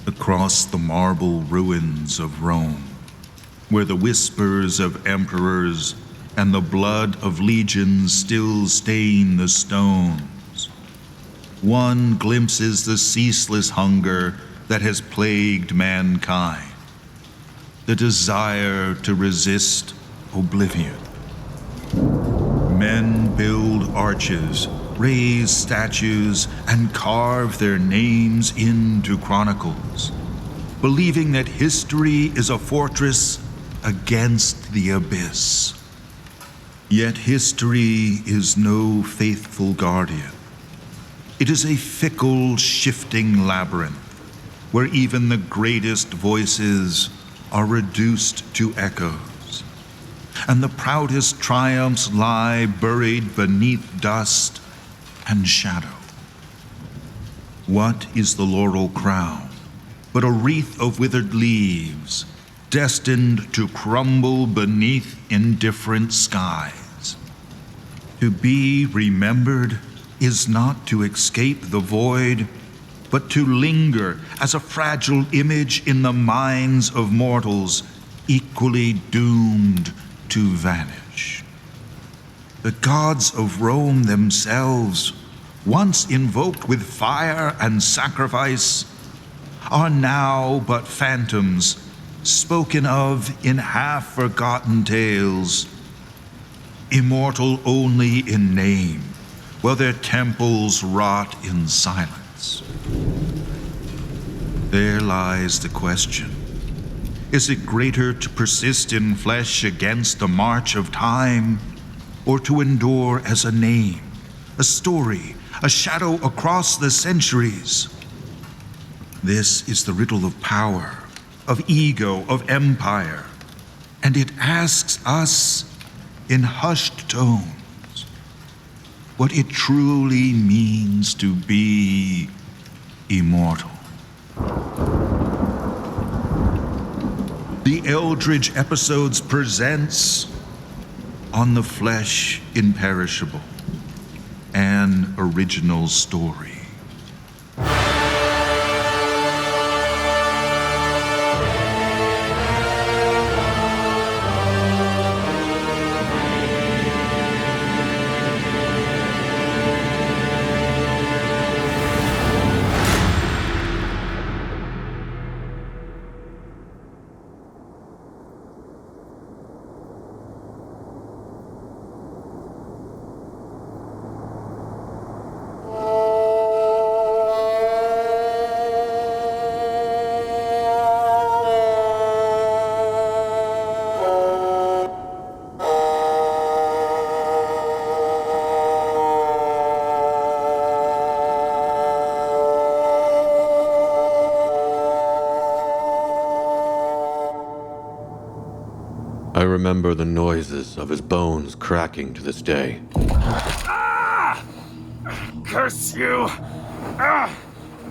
across the marble ruins of Rome, where the whispers of emperors and the blood of legions still stain the stones, one glimpses the ceaseless hunger that has plagued mankind, the desire to resist oblivion. Men build arches, raise statues, and carve their names into chronicles, believing that history is a fortress against the abyss. Yet history is no faithful guardian. It is a fickle, shifting labyrinth where even the greatest voices are reduced to echoes, and the proudest triumphs lie buried beneath dust and shadow. What is the laurel crown but a wreath of withered leaves, destined to crumble beneath indifferent skies? To be remembered is not to escape the void, but to linger as a fragile image in the minds of mortals, equally doomed to vanish. The gods of Rome themselves, once invoked with fire and sacrifice, are now but phantoms spoken of in half-forgotten tales, immortal only in name, while their temples rot in silence. There lies the question. Is it greater to persist in flesh against the march of time, or to endure as a name, a story, a shadow across the centuries? This is the riddle of power, of ego, of empire, and it asks us in hushed tones what it truly means to be immortal. The Eldritch Episodes presents On the Flesh Imperishable, an original story. I remember the noises of his bones cracking to this day. Ah! Curse you! Ah!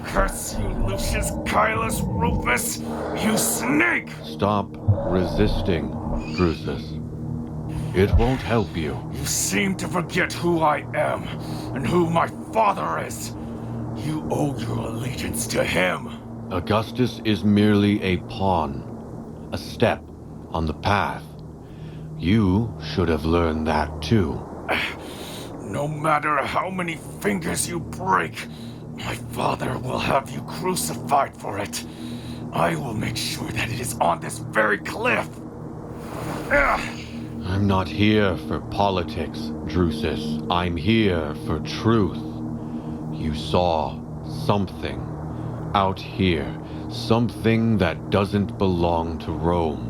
Curse you, Lucius, Caelius, Rufus, you snake! Stop resisting, Drusus. It won't help you. You seem to forget who I am and who my father is. You owe your allegiance to him. Augustus is merely a pawn, a step on the path. You should have learned that too. No matter how many fingers you break, my father will have you crucified for it. I will make sure that it is on this very cliff. I'm not here for politics, Drusus. I'm here for truth. You saw something out here, something that doesn't belong to Rome.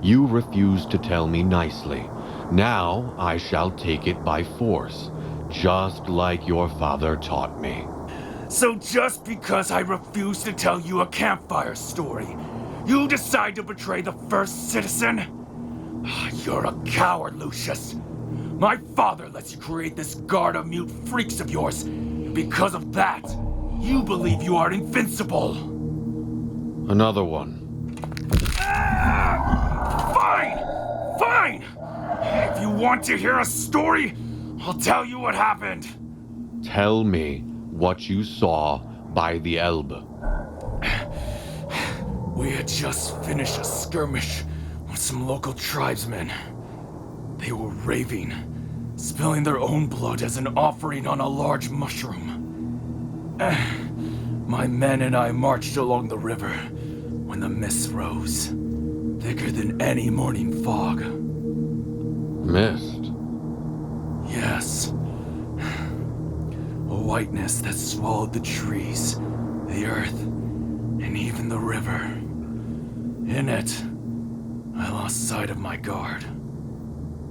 You refused to tell me nicely. Now I shall take it by force, just like your father taught me. So just because I refuse to tell you a campfire story, you decide to betray the first citizen? You're a coward, Lucius. My father lets you create this guard of mute freaks of yours, and because of that, you believe you are invincible. Another one. Fine! If you want to hear a story, I'll tell you what happened. Tell me what you saw by the Elbe. We had just finished a skirmish with some local tribesmen. They were raving, spilling their own blood as an offering on a large mushroom. My men and I marched along the river when the mist rose, thicker than any morning fog. Mist? Yes. A whiteness that swallowed the trees, the earth, and even the river. In it, I lost sight of my guard.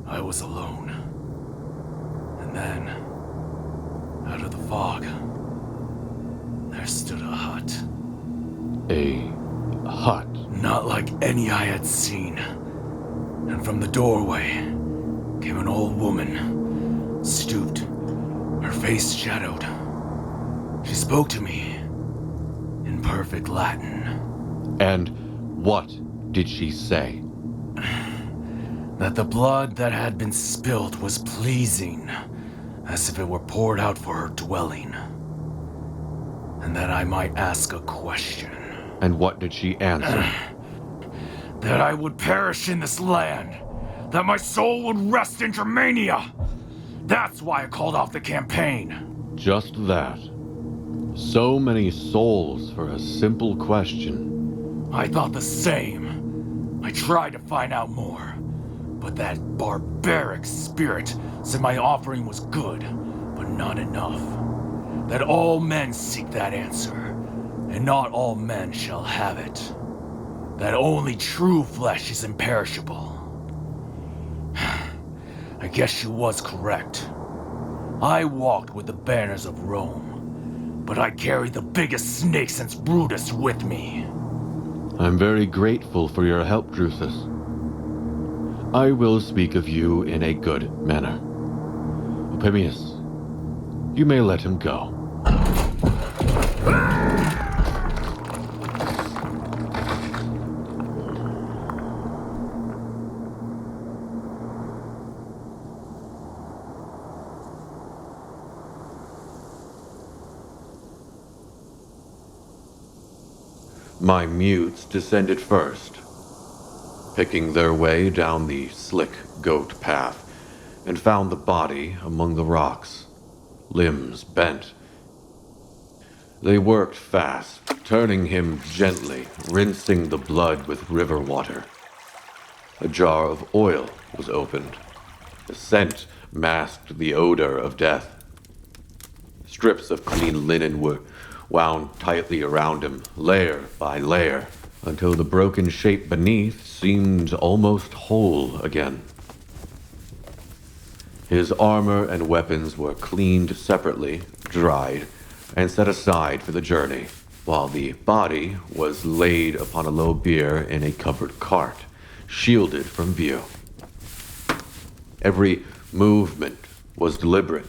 I was alone. And then, out of the fog, there stood a hut. A hut? Not like any I had seen. And from the doorway came an old woman, stooped, her face shadowed. She spoke to me in perfect Latin. And what did she say? That the blood that had been spilled was pleasing, as if it were poured out for her dwelling. And that I might ask a question. And what did she answer? That I would perish in this land. That my soul would rest in Germania. That's why I called off the campaign. Just that. So many souls for a simple question. I thought the same. I tried to find out more. But that barbaric spirit said my offering was good, but not enough. That all men seek that answer, and not all men shall have it. That only true flesh is imperishable. I guess she was correct. I walked with the banners of Rome, but I carried the biggest snake since Brutus with me. I'm very grateful for your help, Drusus. I will speak of you in a good manner. Publius, you may let him go. My mutes descended first, picking their way down the slick goat path, and found the body among the rocks, limbs bent. They worked fast, turning him gently, rinsing the blood with river water. A jar of oil was opened. The scent masked the odor of death. Strips of clean linen were wound tightly around him, layer by layer, until the broken shape beneath seemed almost whole again. His armor and weapons were cleaned separately, dried, and set aside for the journey, while the body was laid upon a low bier in a covered cart, shielded from view. Every movement was deliberate,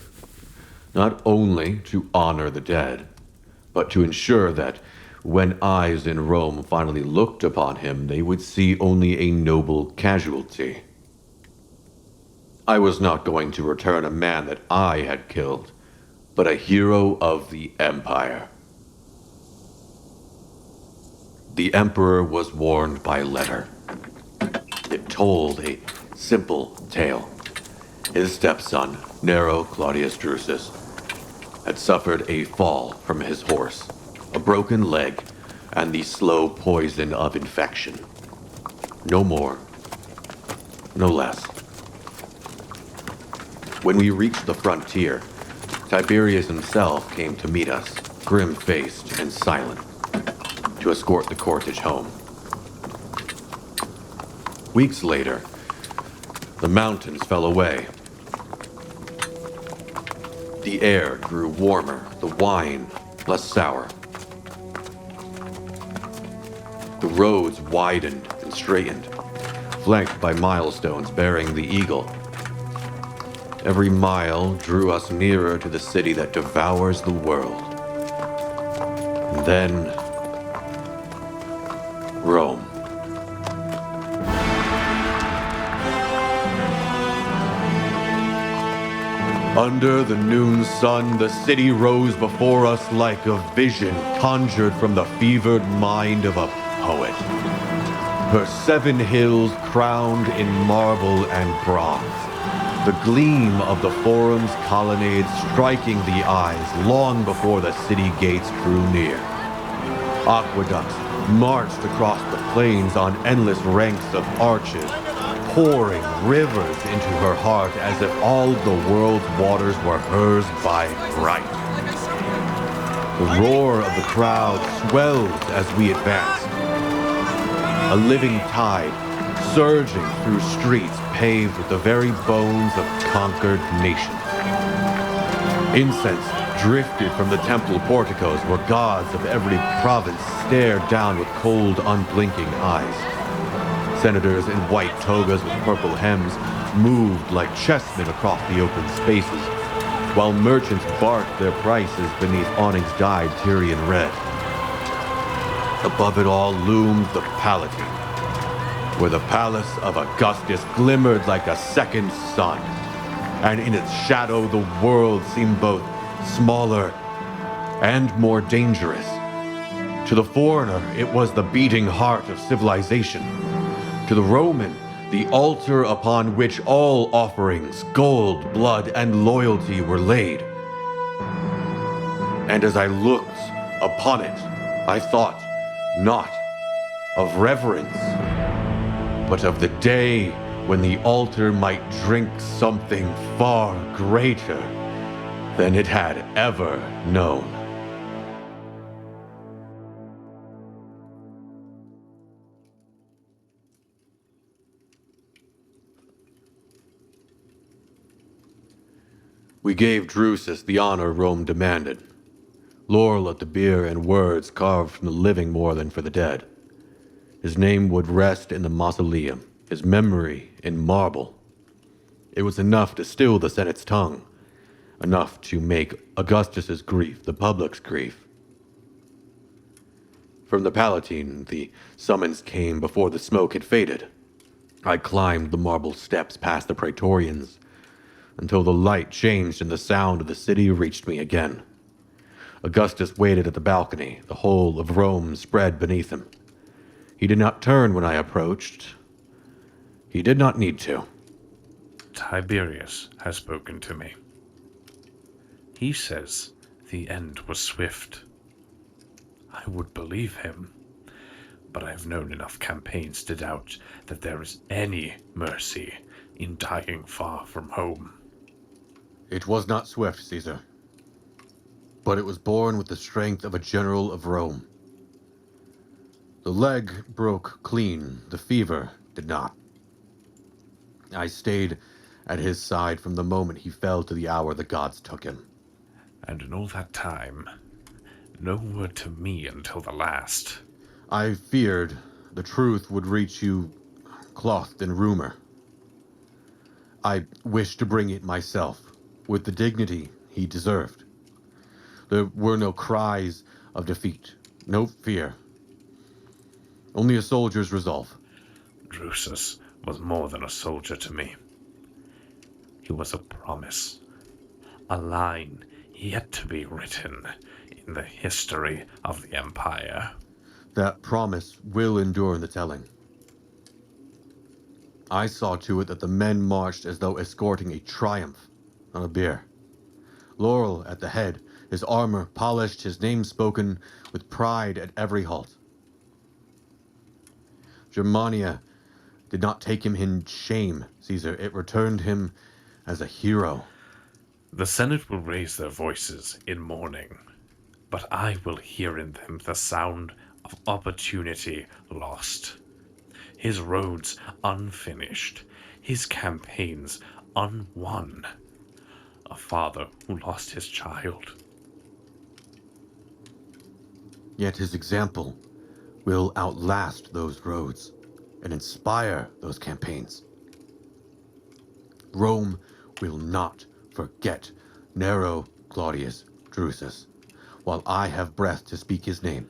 not only to honor the dead, but to ensure that when eyes in Rome finally looked upon him, they would see only a noble casualty. I was not going to return a man that I had killed, but a hero of the Empire. The Emperor was warned by letter. It told a simple tale. His stepson, Nero Claudius Drusus, had suffered a fall from his horse, a broken leg, and the slow poison of infection. No more, no less. When we reached the frontier, Tiberius himself came to meet us, grim-faced and silent, to escort the cortege home. Weeks later, the mountains fell away. The air grew warmer, the wine less sour. The roads widened and straightened, flanked by milestones bearing the eagle. Every mile drew us nearer to the city that devours the world. And then, Rome. Under the noon sun, the city rose before us like a vision conjured from the fevered mind of a poet. Her 7 hills crowned in marble and bronze. The gleam of the forum's colonnades striking the eyes long before the city gates drew near. Aqueducts marched across the plains on endless ranks of arches, pouring rivers into her heart as if all the world's waters were hers by right. The roar of the crowd swelled as we advanced. A living tide surging through streets paved with the very bones of conquered nations. Incense drifted from the temple porticos where gods of every province stared down with cold, unblinking eyes. Senators in white togas with purple hems moved like chessmen across the open spaces, while merchants barked their prices beneath awnings dyed Tyrian red. Above it all loomed the Palatine, where the palace of Augustus glimmered like a second sun, and in its shadow the world seemed both smaller and more dangerous. To the foreigner, it was the beating heart of civilization. To the Roman, the altar upon which all offerings, gold, blood, and loyalty were laid. And as I looked upon it, I thought not of reverence, but of the day when the altar might drink something far greater than it had ever known. We gave Drusus the honor Rome demanded. Laurel at the bier and words carved from the living more than for the dead. His name would rest in the mausoleum, his memory in marble. It was enough to still the Senate's tongue, enough to make Augustus's grief the public's grief. From the Palatine, the summons came before the smoke had faded. I climbed the marble steps past the Praetorians until the light changed and the sound of the city reached me again. Augustus waited at the balcony, the whole of Rome spread beneath him. He did not turn when I approached. He did not need to. Tiberius has spoken to me. He says the end was swift. I would believe him, but I have known enough campaigns to doubt that there is any mercy in dying far from home. It was not swift, Caesar, but it was born with the strength of a general of Rome. The leg broke clean, the fever did not. I stayed at his side from the moment he fell to the hour the gods took him. And in all that time, no word to me until the last. I feared the truth would reach you clothed in rumor. I wished to bring it myself, with the dignity he deserved. There were no cries of defeat, no fear. Only a soldier's resolve. Drusus was more than a soldier to me. He was a promise, a line yet to be written in the history of the Empire. That promise will endure in the telling. I saw to it that the men marched as though escorting a triumph on a bier. Laurel at the head, his armor polished, his name spoken with pride at every halt. Germania did not take him in shame, Caesar. It returned him as a hero. The Senate will raise their voices in mourning, but I will hear in them the sound of opportunity lost. His roads unfinished, his campaigns unwon. A father who lost his child. Yet his example will outlast those roads and inspire those campaigns. Rome will not forget Nero Claudius Drusus, while I have breath to speak his name.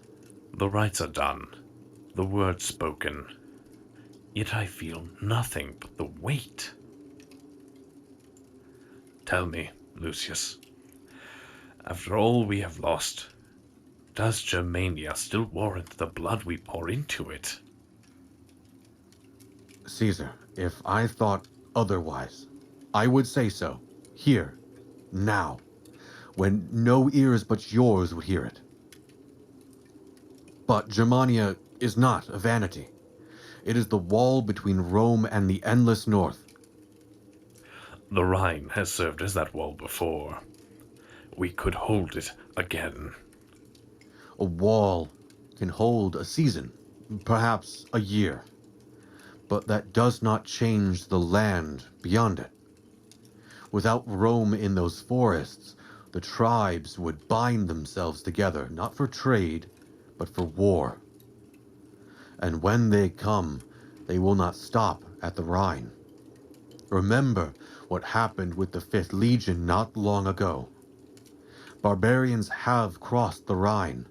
The rites are done, the words spoken, yet I feel nothing but the weight. Tell me, Lucius, after all we have lost, Does Germania still warrant the blood we pour into it? Caesar, if I thought otherwise, I would say so, here, now, when no ears but yours would hear it. But Germania is not a vanity. It is the wall between Rome and the endless north. The Rhine has served as that wall before. We could hold it again. A wall can hold a season, perhaps a year. But that does not change the land beyond it. Without Rome in those forests, the tribes would bind themselves together, not for trade, but for war. And when they come, they will not stop at the Rhine. Remember what happened with the 5th Legion not long ago. Barbarians have crossed the Rhine.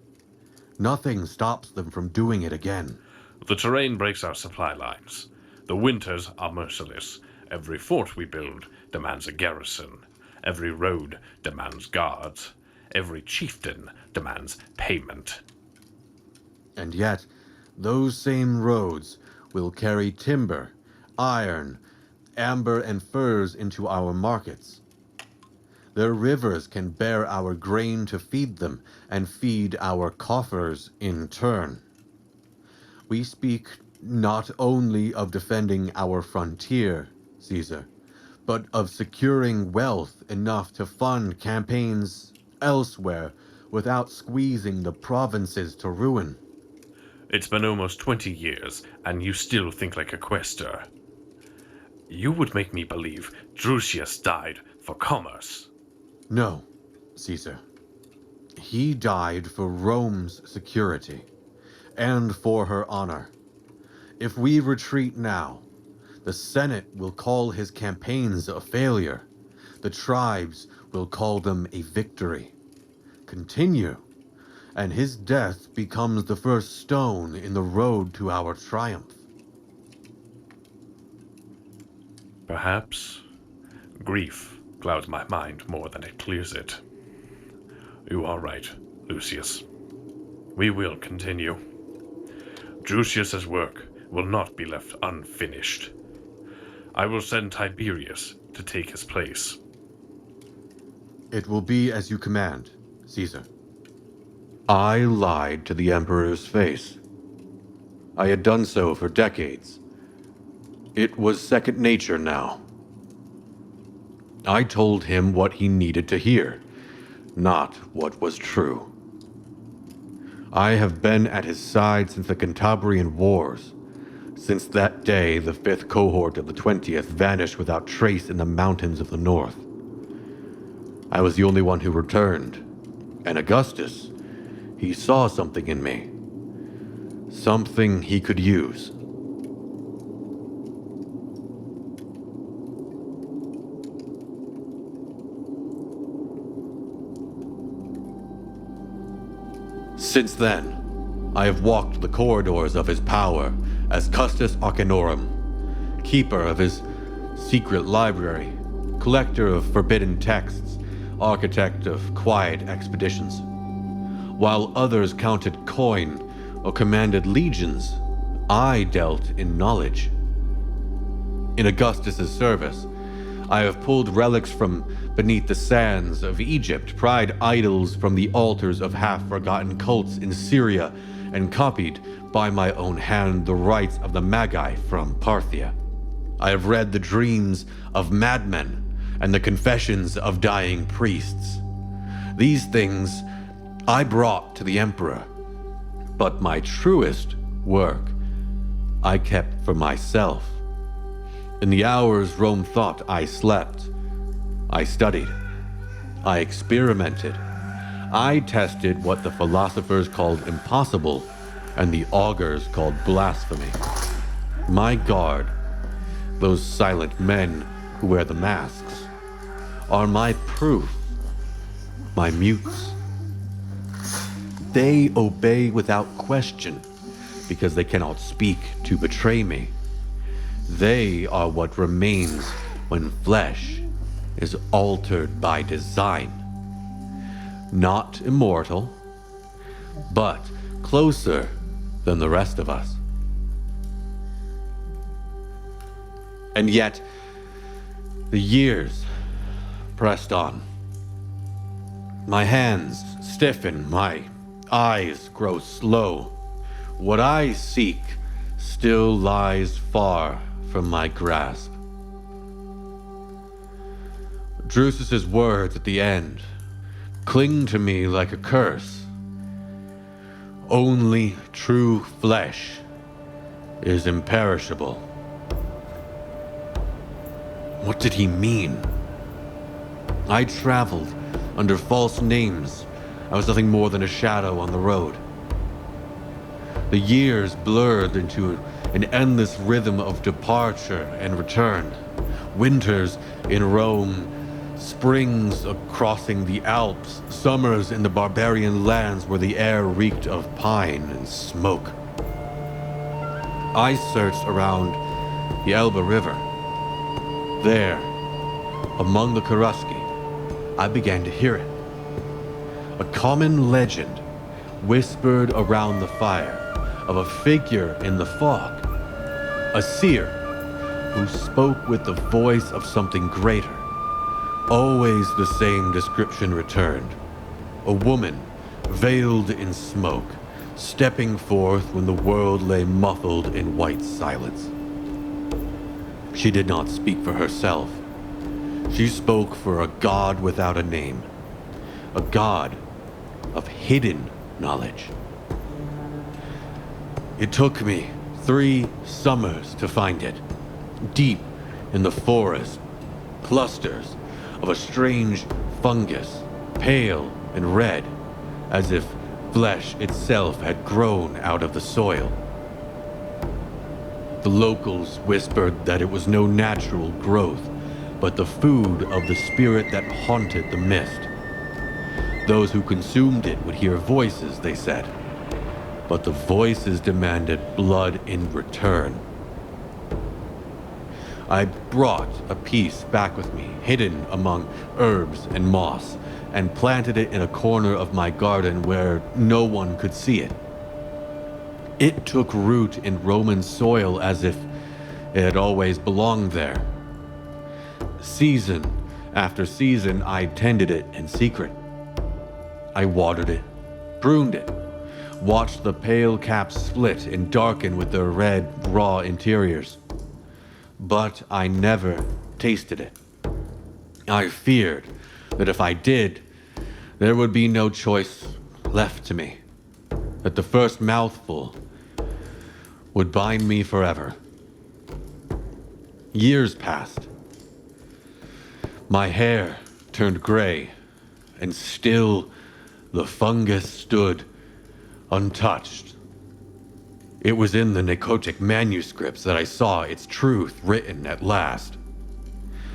Nothing stops them from doing it again. The terrain breaks our supply lines. The winters are merciless. Every fort we build demands a garrison. Every road demands guards. Every chieftain demands payment. And yet, those same roads will carry timber, iron, amber, and furs into our markets. Their rivers can bear our grain to feed them and feed our coffers in turn. We speak not only of defending our frontier, Caesar, but of securing wealth enough to fund campaigns elsewhere without squeezing the provinces to ruin. It's been almost 20 years, and you still think like a quester. You would make me believe Lucius died for commerce. No, Caesar. He died for Rome's security, and for her honor. If we retreat now, the Senate will call his campaigns a failure. The tribes will call them a victory. Continue, and his death becomes the first stone in the road to our triumph. Perhaps grief clouds my mind more than it clears it. You are right, Lucius. We will continue. Lucius's work will not be left unfinished. I will send Tiberius to take his place. It will be as you command, Caesar. I lied to the Emperor's face. I had done so for decades. It was second nature now. I told him what he needed to hear, not what was true. I have been at his side since the Cantabrian Wars. Since that day, the 5th cohort of the 20th vanished without trace in the mountains of the north. I was the only one who returned, and Augustus, he saw something in me. Something he could use. Since then, I have walked the corridors of his power as Custos Arcanorum, keeper of his secret library, collector of forbidden texts, architect of quiet expeditions. While others counted coin or commanded legions, I dealt in knowledge. In Augustus's service, I have pulled relics from beneath the sands of Egypt, pried idols from the altars of half-forgotten cults in Syria, and copied by my own hand the rites of the Magi from Parthia. I have read the dreams of madmen and the confessions of dying priests. These things I brought to the Emperor, but my truest work I kept for myself. In the hours Rome thought I slept, I studied, I experimented, I tested what the philosophers called impossible and the augurs called blasphemy. My guard, those silent men who wear the masks, are my proof, my mutes. They obey without question because they cannot speak to betray me. They are what remains when flesh is altered by design. Not immortal, but closer than the rest of us. And yet, the years pressed on. My hands stiffen, my eyes grow slow. What I seek still lies far from my grasp. Drusus's words at the end cling to me like a curse. Only true flesh is imperishable. What did he mean? I traveled under false names. I was nothing more than a shadow on the road. The years blurred into an endless rhythm of departure and return. Winters in Rome, springs crossing the Alps, summers in the barbarian lands where the air reeked of pine and smoke. I searched around the Elbe River. There, among the Cherusci, I began to hear it. A common legend whispered around the fire of a figure in the fog, a seer who spoke with the voice of something greater. Always the same description returned. A woman, veiled in smoke, stepping forth when the world lay muffled in white silence. She did not speak for herself. She spoke for a god without a name, a god of hidden knowledge. It took me 3 summers to find it. Deep in the forest, clusters of a strange fungus, pale and red, as if flesh itself had grown out of the soil. The locals whispered that it was no natural growth, but the food of the spirit that haunted the mist. Those who consumed it would hear voices, they said, but the voices demanded blood in return. I brought a piece back with me, hidden among herbs and moss, and planted it in a corner of my garden where no one could see it. It took root in Roman soil as if it had always belonged there. Season after season, I tended it in secret. I watered it, pruned it, watched the pale caps split and darken with their red, raw interiors. But I never tasted it. I feared that if I did, there would be no choice left to me, that the first mouthful would bind me forever. Years passed. My hair turned gray, and still the fungus stood untouched. It was in the Nicotic manuscripts that I saw its truth written at last.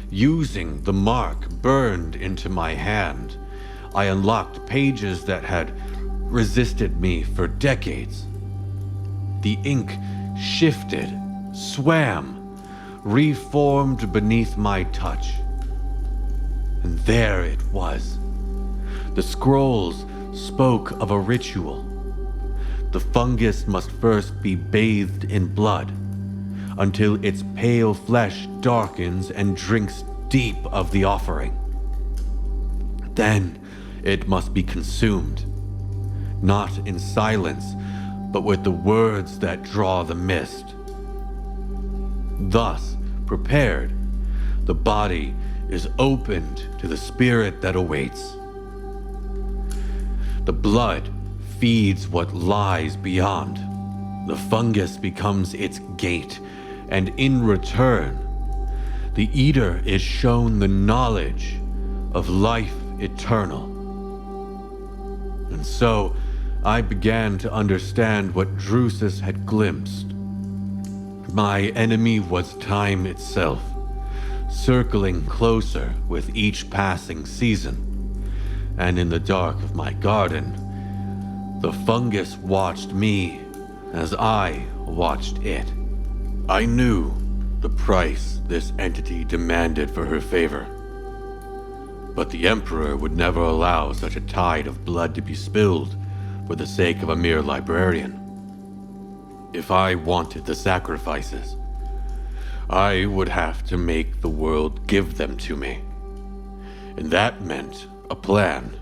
Using the mark burned into my hand, I unlocked pages that had resisted me for decades. The ink shifted, swam, reformed beneath my touch. And there it was. The scrolls spoke of a ritual. The fungus must first be bathed in blood, until its pale flesh darkens and drinks deep of the offering. Then it must be consumed, not in silence, but with the words that draw the mist. Thus prepared, the body is opened to the spirit that awaits. The blood feeds what lies beyond. The fungus becomes its gate, and in return, the eater is shown the knowledge of life eternal. And so, I began to understand what Drusus had glimpsed. My enemy was time itself, circling closer with each passing season. And in the dark of my garden, the fungus watched me as I watched it. I knew the price this entity demanded for her favor. But the Emperor would never allow such a tide of blood to be spilled for the sake of a mere librarian. If I wanted the sacrifices, I would have to make the world give them to me. And that meant a plan.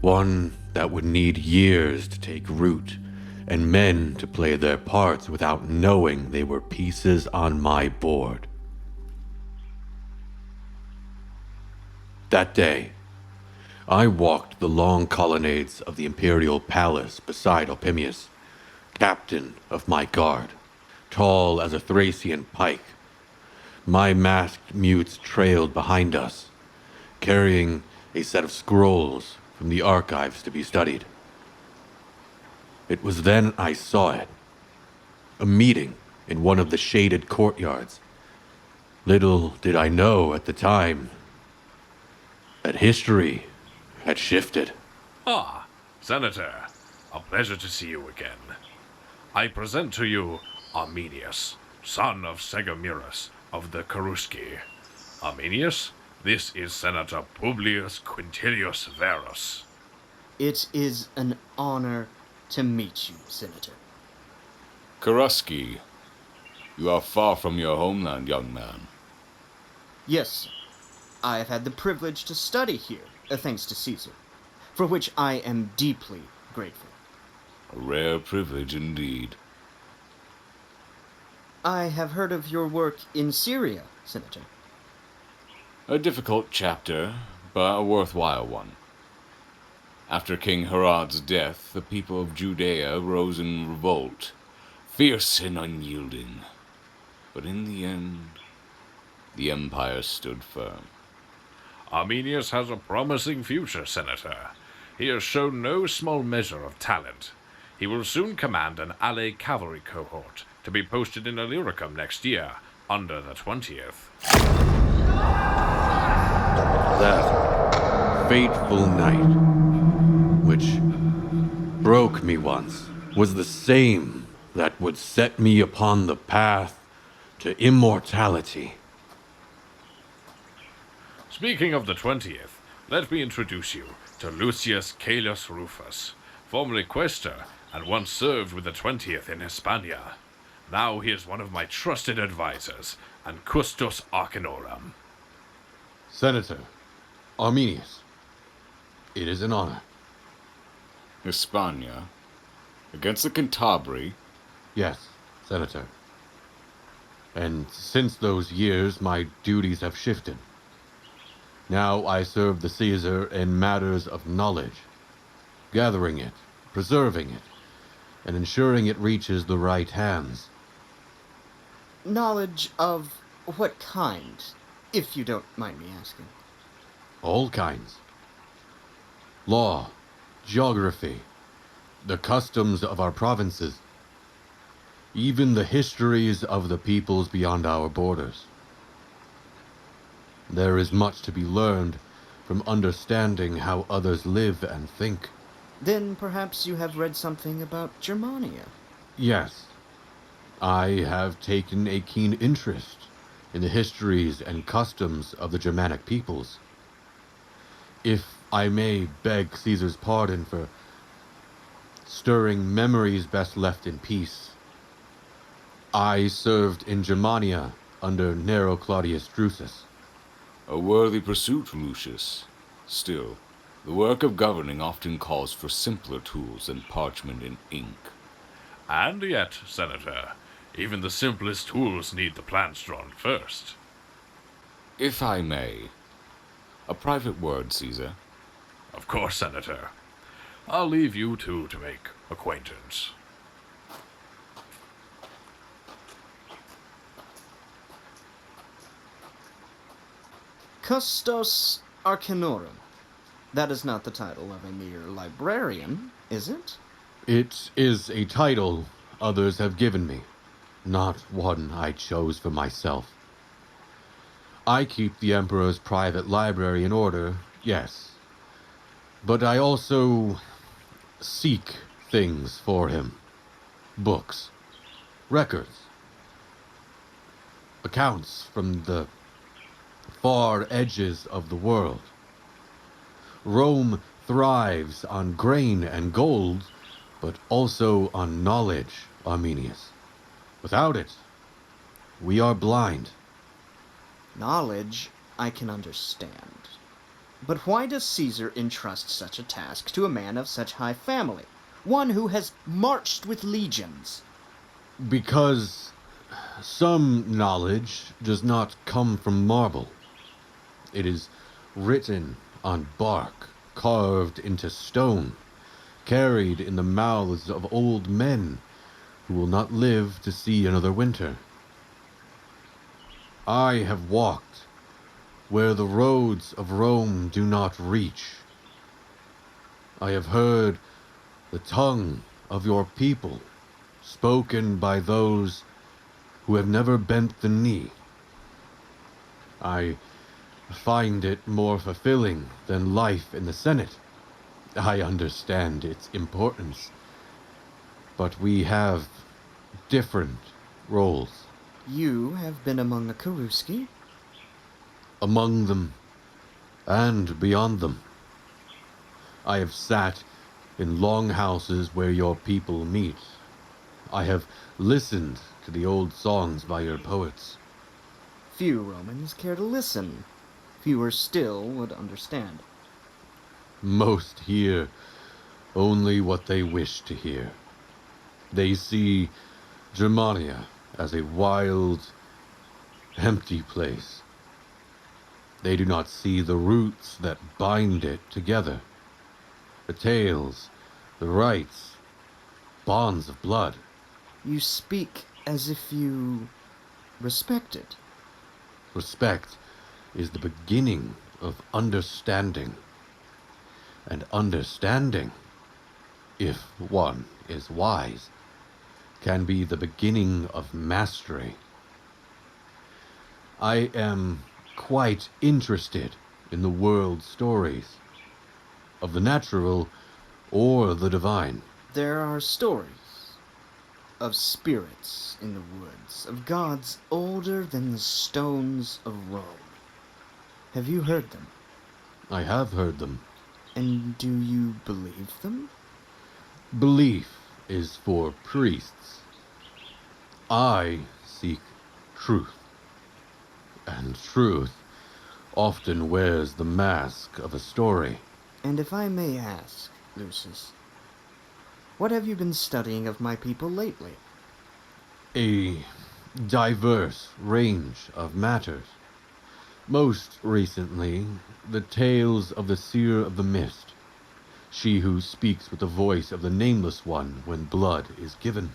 One that would need years to take root, and men to play their parts without knowing they were pieces on my board. That day, I walked the long colonnades of the imperial palace beside Opimius, captain of my guard, tall as a Thracian pike. My masked mutes trailed behind us, carrying a set of scrolls from the archives to be studied. It was then I saw it. A meeting in one of the shaded courtyards. Little did I know at the time that history had shifted. Ah, Senator, a pleasure to see you again. I present to you Arminius, son of Segamirus of the Cherusci. Arminius, this is Senator Publius Quintillius Varus. It is an honor to meet you, Senator. Cherusci, you are far from your homeland, young man. Yes, sir. I have had the privilege to study here, thanks to Caesar, for which I am deeply grateful. A rare privilege indeed. I have heard of your work in Syria, Senator. A difficult chapter, but a worthwhile one. After King Herod's death, the people of Judea rose in revolt, fierce and unyielding. But in the end, the empire stood firm. Arminius has a promising future, Senator. He has shown no small measure of talent. He will soon command an ally cavalry cohort to be posted in Illyricum next year, under the 20th. That fateful night, which broke me once, was the same that would set me upon the path to immortality. Speaking of the 20th, let me introduce you to Lucius Caelius Rufus, formerly quaestor and once served with the 20th in Hispania. Now he is one of my trusted advisors and custos arcanorum. Senator Arminius, it is an honor. Hispania? Against the Cantabri? Yes, Senator. And since those years, my duties have shifted. Now I serve the Caesar in matters of knowledge, gathering it, preserving it, and ensuring it reaches the right hands. Knowledge of what kind, if you don't mind me asking? All kinds. Law, geography, the customs of our provinces, even the histories of the peoples beyond our borders. There is much to be learned from understanding how others live and think. Then perhaps you have read something about Germania. Yes, I have taken a keen interest in the histories and customs of the Germanic peoples. If I may beg Caesar's pardon for stirring memories best left in peace, I served in Germania under Nero Claudius Drusus. A worthy pursuit, Lucius. Still, the work of governing often calls for simpler tools than parchment and ink. And yet, Senator, even the simplest tools need the plans drawn first. If I may, a private word, Caesar. Of course, Senator. I'll leave you two to make acquaintance. Custos Arcanorum. That is not the title of a mere librarian, is it? It is a title others have given me, not one I chose for myself. I keep the Emperor's private library in order, yes, but I also seek things for him. Books, records, accounts from the far edges of the world. Rome thrives on grain and gold, but also on knowledge, Arminius. Without it, we are blind. Knowledge I can understand. But why does Caesar entrust such a task to a man of such high family? One who has marched with legions. Because some knowledge does not come from marble. It is written on bark, carved into stone, carried in the mouths of old men who will not live to see another winter. I have walked where the roads of Rome do not reach. I have heard the tongue of your people spoken by those who have never bent the knee. I find it more fulfilling than life in the Senate. I understand its importance, but we have different roles. You have been among the Cherusci? Among them and beyond them. I have sat in long houses where your people meet. I have listened to the old songs by your poets. Few Romans care to listen. Fewer still would understand. Most hear only what they wish to hear. They see Germania as a wild, empty place. They do not see the roots that bind it together. The tales, the rites, bonds of blood. You speak as if you respect it. Respect is the beginning of understanding. And understanding, if one is wise, can be the beginning of mastery. I am quite interested in the world stories, of the natural or the divine. There are stories of spirits in the woods, of gods older than the stones of Rome. Have you heard them? I have heard them. And do you believe them? Belief is for priests. I seek truth. And truth often wears the mask of a story. And if I may ask, Lucius, what have you been studying of my people lately? A diverse range of matters. Most recently, the tales of the Seer of the Mist, she who speaks with the voice of the Nameless One when blood is given.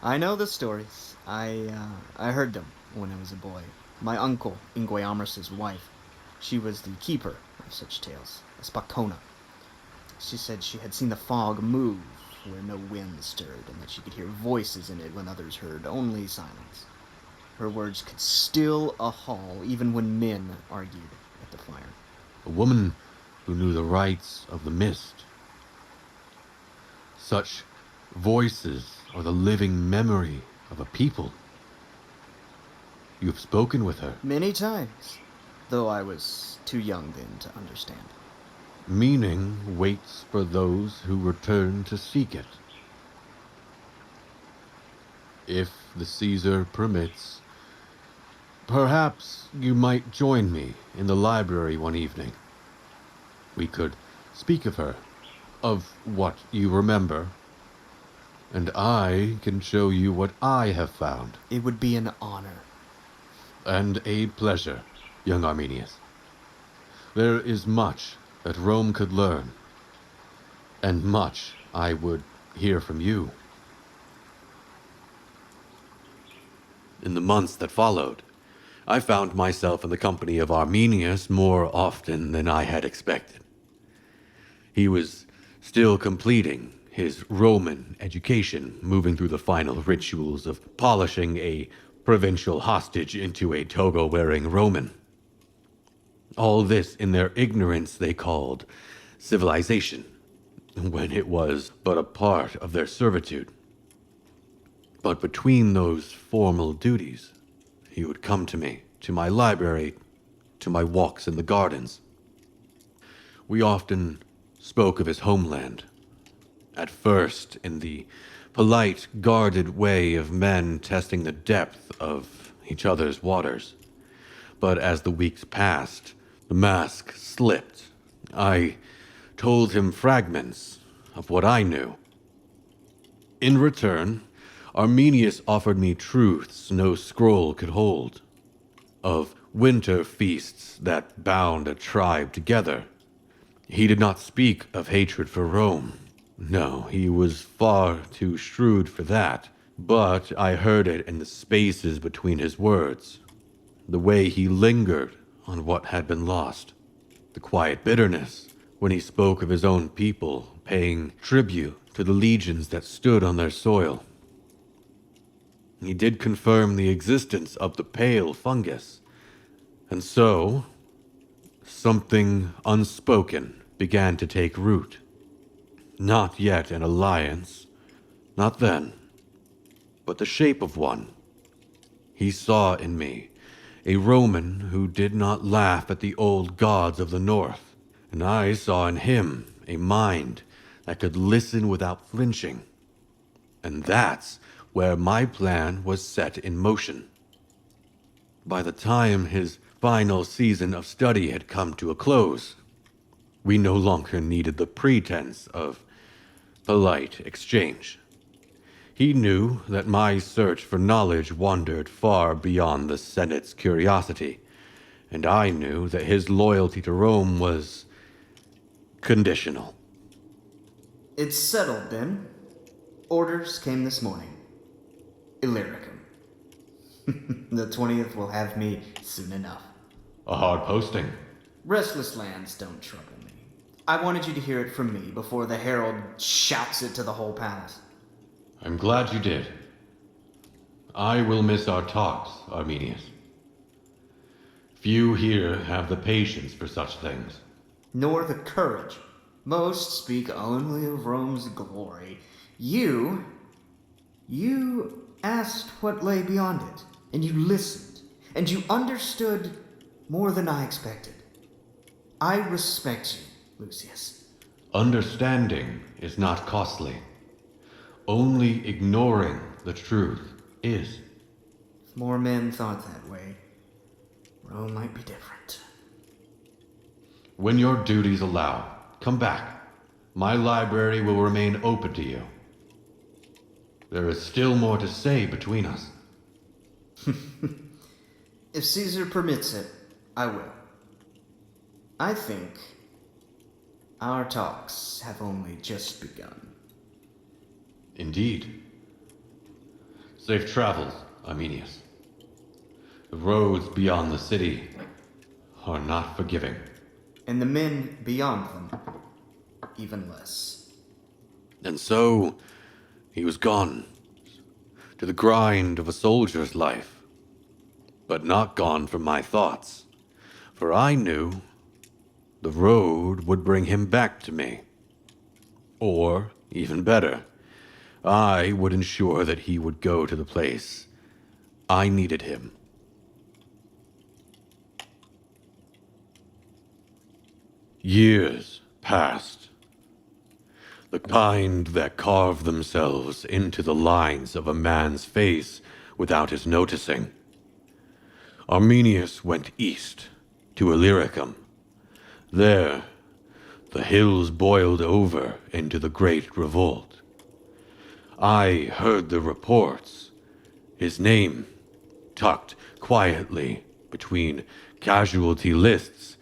I know the stories. I heard them when I was a boy. My uncle, Inguiamras's wife, she was the keeper of such tales, a Spacona. She said she had seen the fog move where no wind stirred, and that she could hear voices in it when others heard only silence. Her words could still a hall even when men argued at the fire. A woman who knew the rites of the mist. Such voices are the living memory of a people. You've spoken with her. Many times, though I was too young then to understand. Meaning waits for those who return to seek it. If the Caesar permits, perhaps you might join me in the library one evening. We could speak of her, of what you remember, and I can show you what I have found. It would be an honor. And a pleasure, young Arminius. There is much that Rome could learn, and much I would hear from you. In the months that followed, I found myself in the company of Arminius more often than I had expected. He was still completing his Roman education, moving through the final rituals of polishing a provincial hostage into a toga-wearing Roman. All this in their ignorance they called civilization, when it was but a part of their servitude. But between those formal duties, he would come to me, to my library, to my walks in the gardens. We often spoke of his homeland. At first, in the polite, guarded way of men testing the depth of each other's waters. But as the weeks passed, the mask slipped. I told him fragments of what I knew. In return, Arminius offered me truths no scroll could hold, of winter feasts that bound a tribe together. He did not speak of hatred for Rome. No, he was far too shrewd for that, but I heard it in the spaces between his words, the way he lingered on what had been lost, the quiet bitterness when he spoke of his own people paying tribute to the legions that stood on their soil. He did confirm the existence of the pale fungus, and so something unspoken began to take root. Not yet an alliance, not then, but the shape of one. He saw in me a Roman who did not laugh at the old gods of the north, and I saw in him a mind that could listen without flinching. And that's where my plan was set in motion. By the time his final season of study had come to a close, we no longer needed the pretense of polite exchange. He knew that my search for knowledge wandered far beyond the Senate's curiosity, and I knew that his loyalty to Rome was conditional. It's settled, then. Orders came this morning. Illyricum. The 20th will have me soon enough. A hard posting. Restless lands don't trouble me. I wanted you to hear it from me before the herald shouts it to the whole palace. I'm glad you did. I will miss our talks, Arminius. Few here have the patience for such things. Nor the courage. Most speak only of Rome's glory. You asked what lay beyond it, and you listened, and you understood more than I expected. I respect you, Lucius. Understanding is not costly. Only ignoring the truth is. If more men thought that way, Rome might be different. When your duties allow, come back. My library will remain open to you. There is still more to say between us. If Caesar permits it, I will. I think our talks have only just begun. Indeed. Safe travels, Arminius. The roads beyond the city are not forgiving. And the men beyond them, even less. And so, he was gone, to the grind of a soldier's life, but not gone from my thoughts, for I knew the road would bring him back to me. Or, even better, I would ensure that he would go to the place I needed him. Years passed. The kind that carve themselves into the lines of a man's face without his noticing. Arminius went east to Illyricum. There, the hills boiled over into the Great Revolt. I heard the reports. His name tucked quietly between casualty lists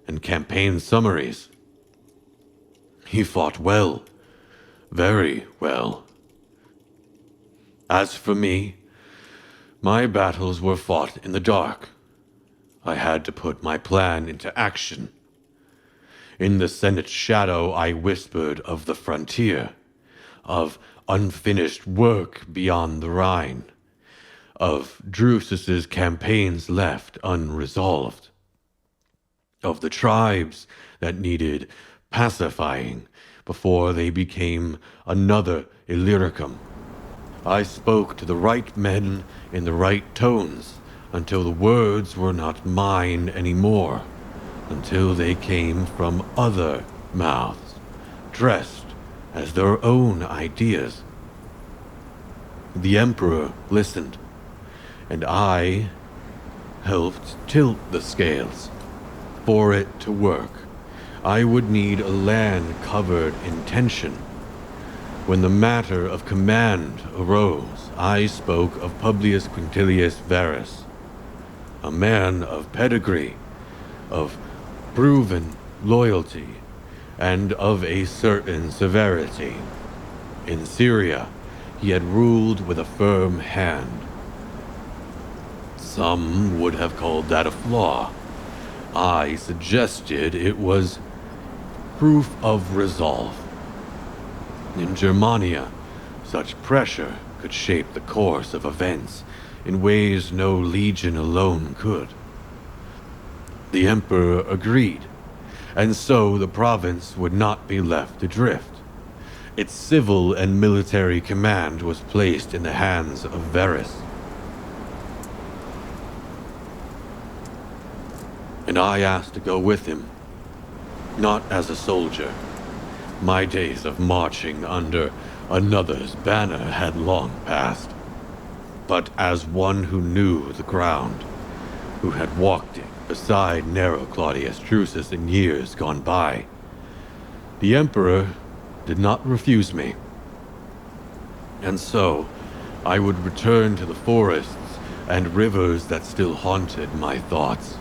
and campaign summaries. He fought well, very well. As for me, my battles were fought in the dark. I had to put my plan into action. In the Senate's shadow, I whispered of the frontier, of unfinished work beyond the Rhine, of Drusus's campaigns left unresolved, of the tribes that needed pacifying before they became another Illyricum. I spoke to the right men in the right tones until the words were not mine anymore, until they came from other mouths. dressed as their own ideas. The Emperor listened, and I helped tilt the scales. For it to work, I would need a land covered in tension. When the matter of command arose, I spoke of Publius Quintillius Varus, a man of pedigree, of proven loyalty, and of a certain severity. In Syria, he had ruled with a firm hand. Some would have called that a flaw. I suggested it was proof of resolve. In Germania, such pressure could shape the course of events in ways no legion alone could. The Emperor agreed, and so the province would not be left adrift. Its civil and military command was placed in the hands of Varus. And I asked to go with him, not as a soldier. My days of marching under another's banner had long passed, but as one who knew the ground, who had walked it beside narrow Claudius Drusus in years gone by. The Emperor did not refuse me, and so I would return to the forests and rivers that still haunted my thoughts.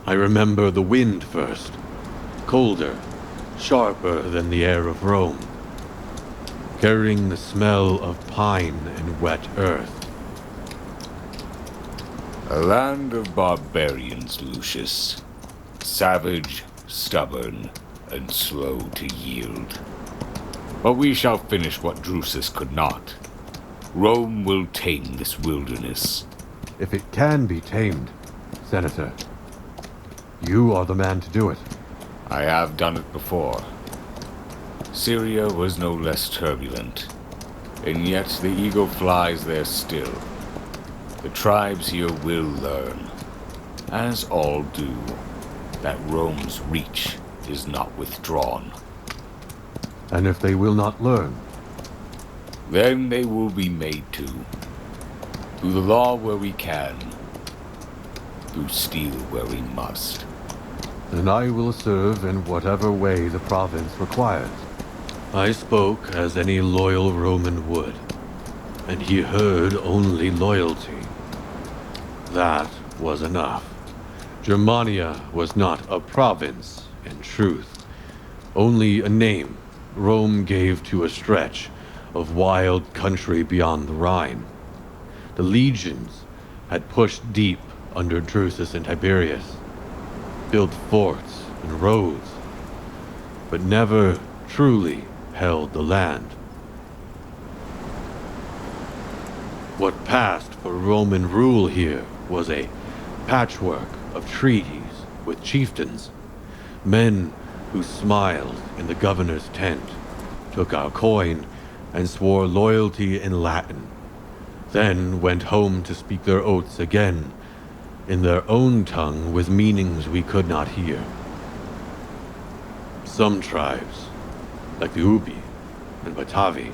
I remember the wind first, colder, sharper than the air of Rome, carrying the smell of pine and wet earth. A land of barbarians, Lucius. Savage, stubborn, and slow to yield. But we shall finish what Drusus could not. Rome will tame this wilderness. If it can be tamed, Senator, you are the man to do it. I have done it before. Syria was no less turbulent, and yet the eagle flies there still. The tribes here will learn, as all do, that Rome's reach is not withdrawn. And if they will not learn? Then they will be made to. Through the law where we can, through steel where we must. Then I will serve in whatever way the province requires. I spoke as any loyal Roman would, and he heard only loyalty. That was enough. Germania was not a province, in truth, only a name Rome gave to a stretch of wild country beyond the Rhine. The legions had pushed deep under Drusus and Tiberius, built forts and roads, but never truly held the land. What passed for Roman rule here was a patchwork of treaties with chieftains, men who smiled in the governor's tent, took our coin, and swore loyalty in Latin, then went home to speak their oaths again in their own tongue with meanings we could not hear. Some tribes, like the Ubi and Batavi,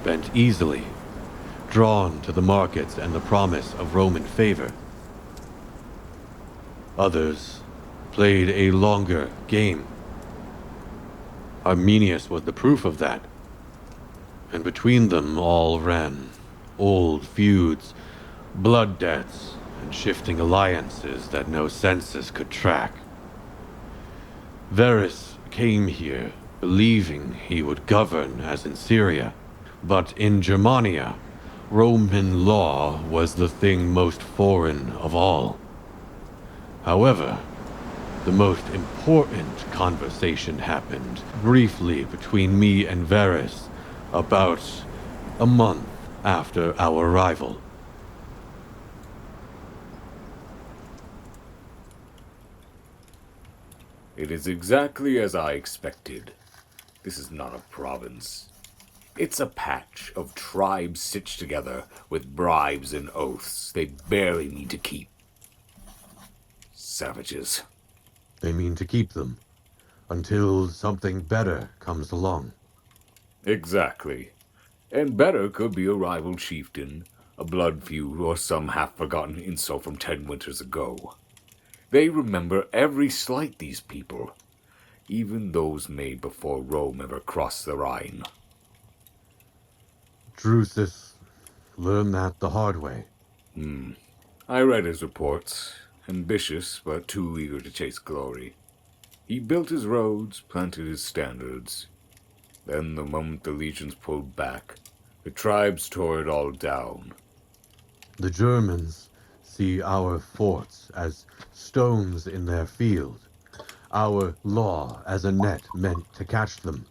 bent easily, drawn to the markets and the promise of Roman favor. Others played a longer game. Arminius was the proof of that. And between them all ran old feuds, blood debts, and shifting alliances that no census could track. Varus came here believing he would govern as in Syria, but in Germania, Roman law was the thing most foreign of all. However, the most important conversation happened briefly between me and Varus about a month after our arrival. It is exactly as I expected. This is not a province. It's a patch of tribes stitched together with bribes and oaths they barely need to keep. Savages. They mean to keep them until something better comes along. Exactly. And better could be a rival chieftain, a blood feud, or some half-forgotten insult from 10 winters ago. They remember every slight, these people, even those made before Rome ever crossed the Rhine. Drusus learned that the hard way. I read his reports, ambitious but too eager to chase glory. He built his roads, planted his standards. Then the moment the legions pulled back, the tribes tore it all down. The Germans see our forts as stones in their field, our law as a net meant to catch them.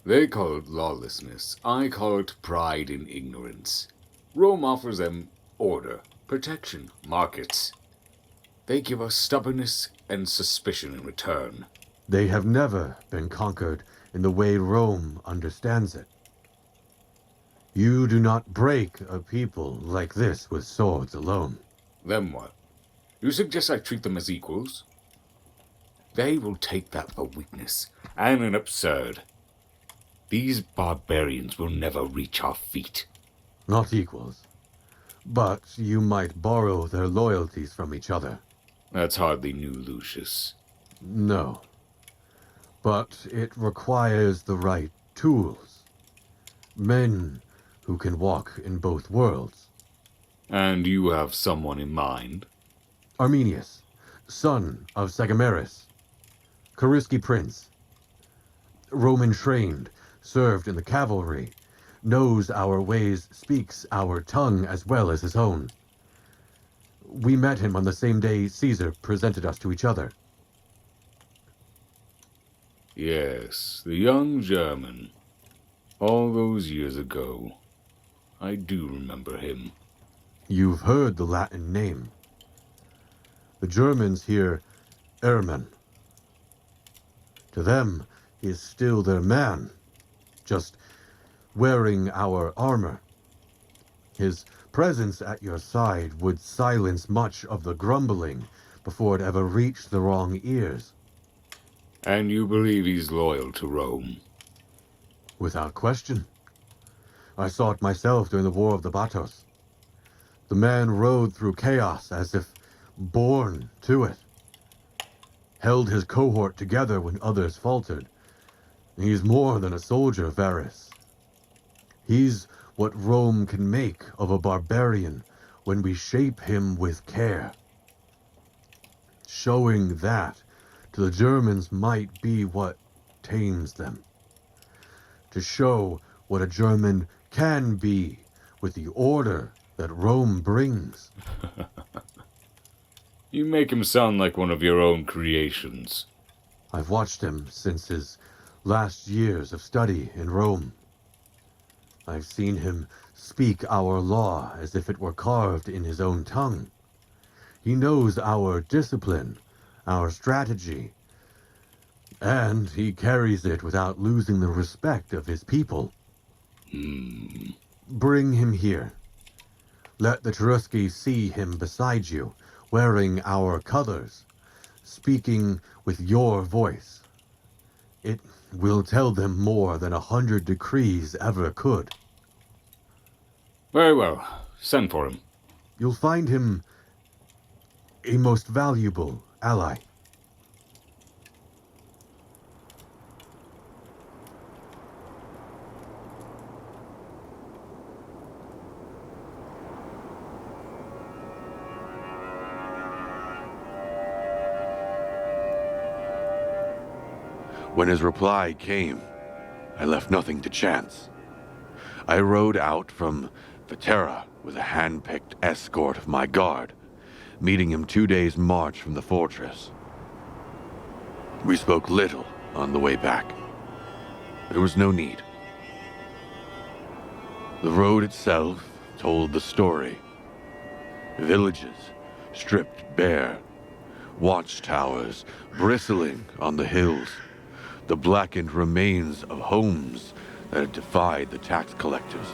They call it lawlessness. I call it pride in ignorance. Rome offers them order, protection, markets. They give us stubbornness and suspicion in return. They have never been conquered in the way Rome understands it. You do not break a people like this with swords alone. Then what? You suggest I treat them as equals? They will take that for weakness, and an absurd. These barbarians will never reach our feet. Not equals. But you might borrow their loyalties from each other. That's hardly new, Lucius. No. But it requires the right tools. Men who can walk in both worlds. And you have someone in mind? Arminius, son of Segamerus. Cherusci prince. Roman trained, served in the cavalry, knows our ways, speaks our tongue as well as his own. We met him on the same day Caesar presented us to each other. Yes, the young German. All those years ago. I do remember him. You've heard the Latin name. The Germans hear Airman. To them, he is still their man, just wearing our armor. His presence at your side would silence much of the grumbling before it ever reached the wrong ears. And you believe he's loyal to Rome? Without question. I saw it myself during the War of the Batos. The man rode through chaos as if born to it. Held his cohort together when others faltered. He's more than a soldier, Varus. He's what Rome can make of a barbarian when we shape him with care. Showing that to the Germans might be what tames them. To show what a German can be with the order that Rome brings. You make him sound like one of your own creations. I've watched him since his last years of study in Rome. I've seen him speak our law as if it were carved in his own tongue. He knows our discipline, our strategy, and he carries it without losing the respect of his people. Bring him here. Let the Cherusci see him beside you, wearing our colors, speaking with your voice. It will tell them more than 100 decrees ever could. Very well. Send for him. You'll find him a most valuable ally. When his reply came, I left nothing to chance. I rode out from Vetera with a hand-picked escort of my guard, meeting him 2 days' march from the fortress. We spoke little on the way back. There was no need. The road itself told the story. Villages stripped bare, watchtowers bristling on the hills, the blackened remains of homes that had defied the tax collectors.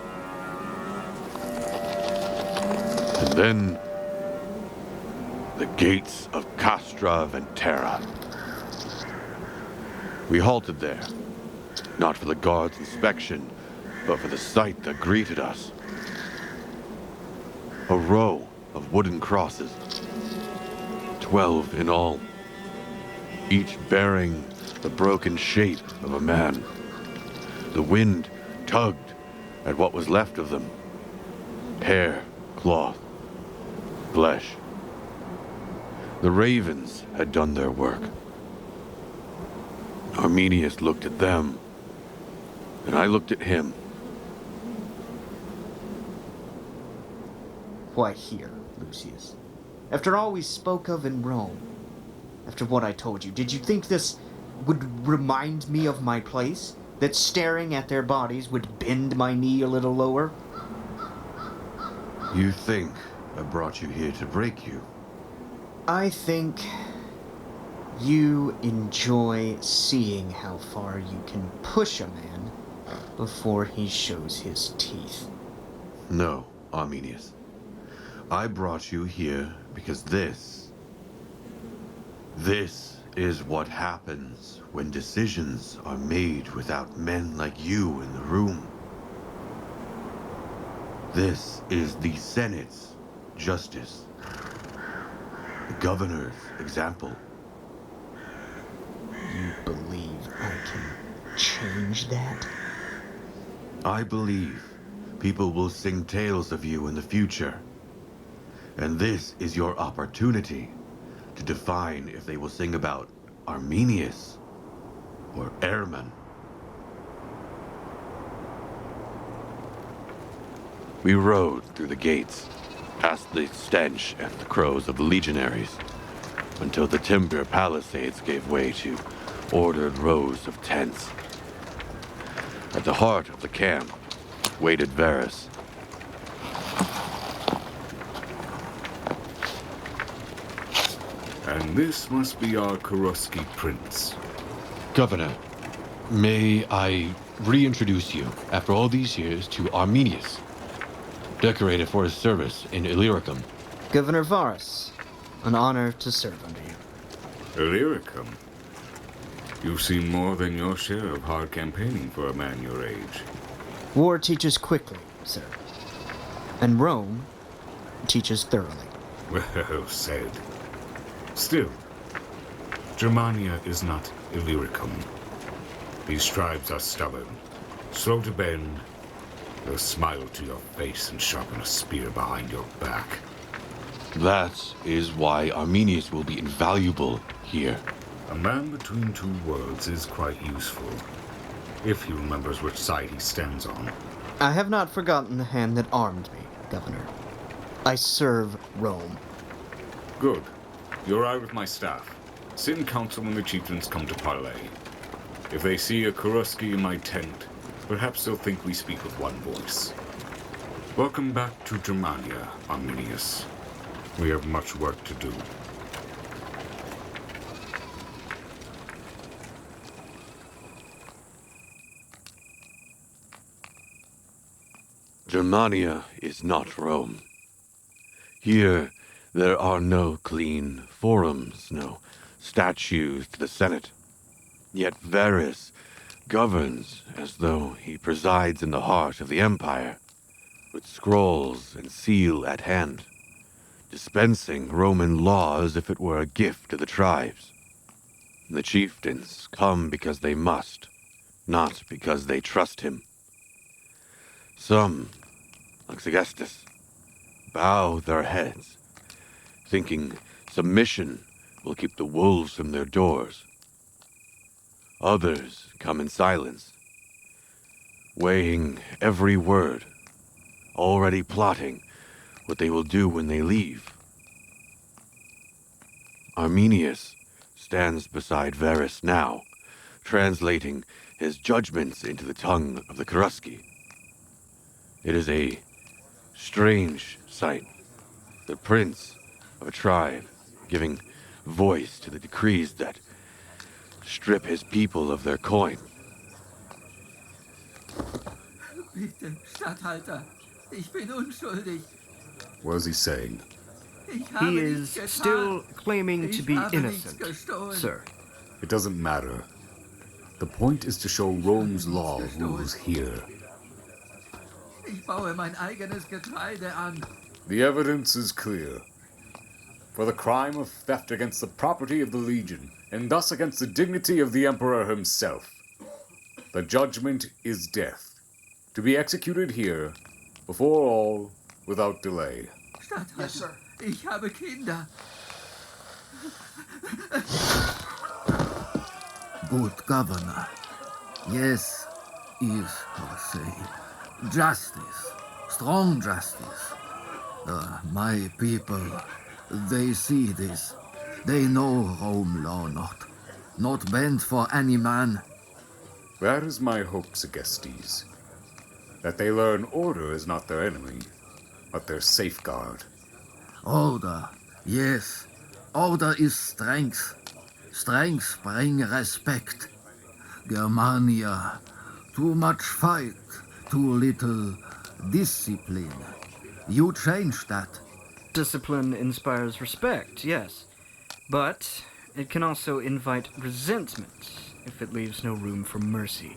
And then The gates of Castra Ventera. We halted there, not for the guard's inspection, but for the sight that greeted us. A row of wooden crosses, 12 in all, each bearing the broken shape of a man. The wind tugged at what was left of them. Hair, cloth, flesh. The ravens had done their work. Arminius looked at them, and I looked at him. Why here, Lucius? After all we spoke of in Rome, after what I told you, did you think this would remind me of my place? That staring at their bodies would bend my knee a little lower? You think I brought you here to break you? I think you enjoy seeing how far you can push a man before he shows his teeth. No, Arminius. I brought you here because this is what happens when decisions are made without men like you in the room. This is the Senate's justice, the governor's example. You believe I can change that? I believe people will sing tales of you in the future. And this is your opportunity to define if they will sing about Arminius or Airman. We rode through the gates, past the stench and the crows of the legionaries, until the timber palisades gave way to ordered rows of tents. At the heart of the camp waited Varus. And this must be our Cherusci prince. Governor, may I reintroduce you, after all these years, to Arminius, decorated for his service in Illyricum. Governor Varus, an honor to serve under you. Illyricum? You've seen more than your share of hard campaigning for a man your age. War teaches quickly, sir. And Rome teaches thoroughly. Well said. Still, Germania is not Illyricum. These tribes are stubborn, slow to bend. They'll smile to your face and sharpen a spear behind your back. That is why Arminius will be invaluable here. A man between two worlds is quite useful, if he remembers which side he stands on. I have not forgotten the hand that armed me, Governor. I serve Rome. Good. You're out with my staff. Sit in council when the chieftains come to parley. If they see a Cherusci in my tent, perhaps they'll think we speak with one voice. Welcome back to Germania, Arminius. We have much work to do. Germania is not Rome. Here, there are no clean forums, no statues to the Senate. Yet Varus governs as though he presides in the heart of the empire, with scrolls and seal at hand, dispensing Roman law as if it were a gift to the tribes. The chieftains come because they must, not because they trust him. Some, like Segestus, bow their heads, thinking submission will keep the wolves from their doors. Others come in silence, weighing every word, already plotting what they will do when they leave. Arminius stands beside Varus now, translating his judgments into the tongue of the Cherusci. It is a strange sight, the prince of a tribe giving voice to the decrees that strip his people of their coin. Bitte, Statthalter, ich bin unschuldig. What is he saying? He is still claiming to be innocent, sir. It doesn't matter. The point is to show Rome's law rules here. Ich baue mein eigenes Getreide an. The evidence is clear. For the crime of theft against the property of the legion, and thus against the dignity of the emperor himself. The judgment is death, to be executed here, before all, without delay. Statthalter, yes, sir. Ich habe Kinder. Good governor. Yes, is, I say, justice, strong justice. My people, they see this. They know Rome law not bent for any man. That is my hope, Segestes. That they learn order is not their enemy, but their safeguard. Order, yes. Order is strength. Strength bring respect. Germania, too much fight, too little discipline. You change that. Discipline inspires respect, yes. But it can also invite resentment if it leaves no room for mercy.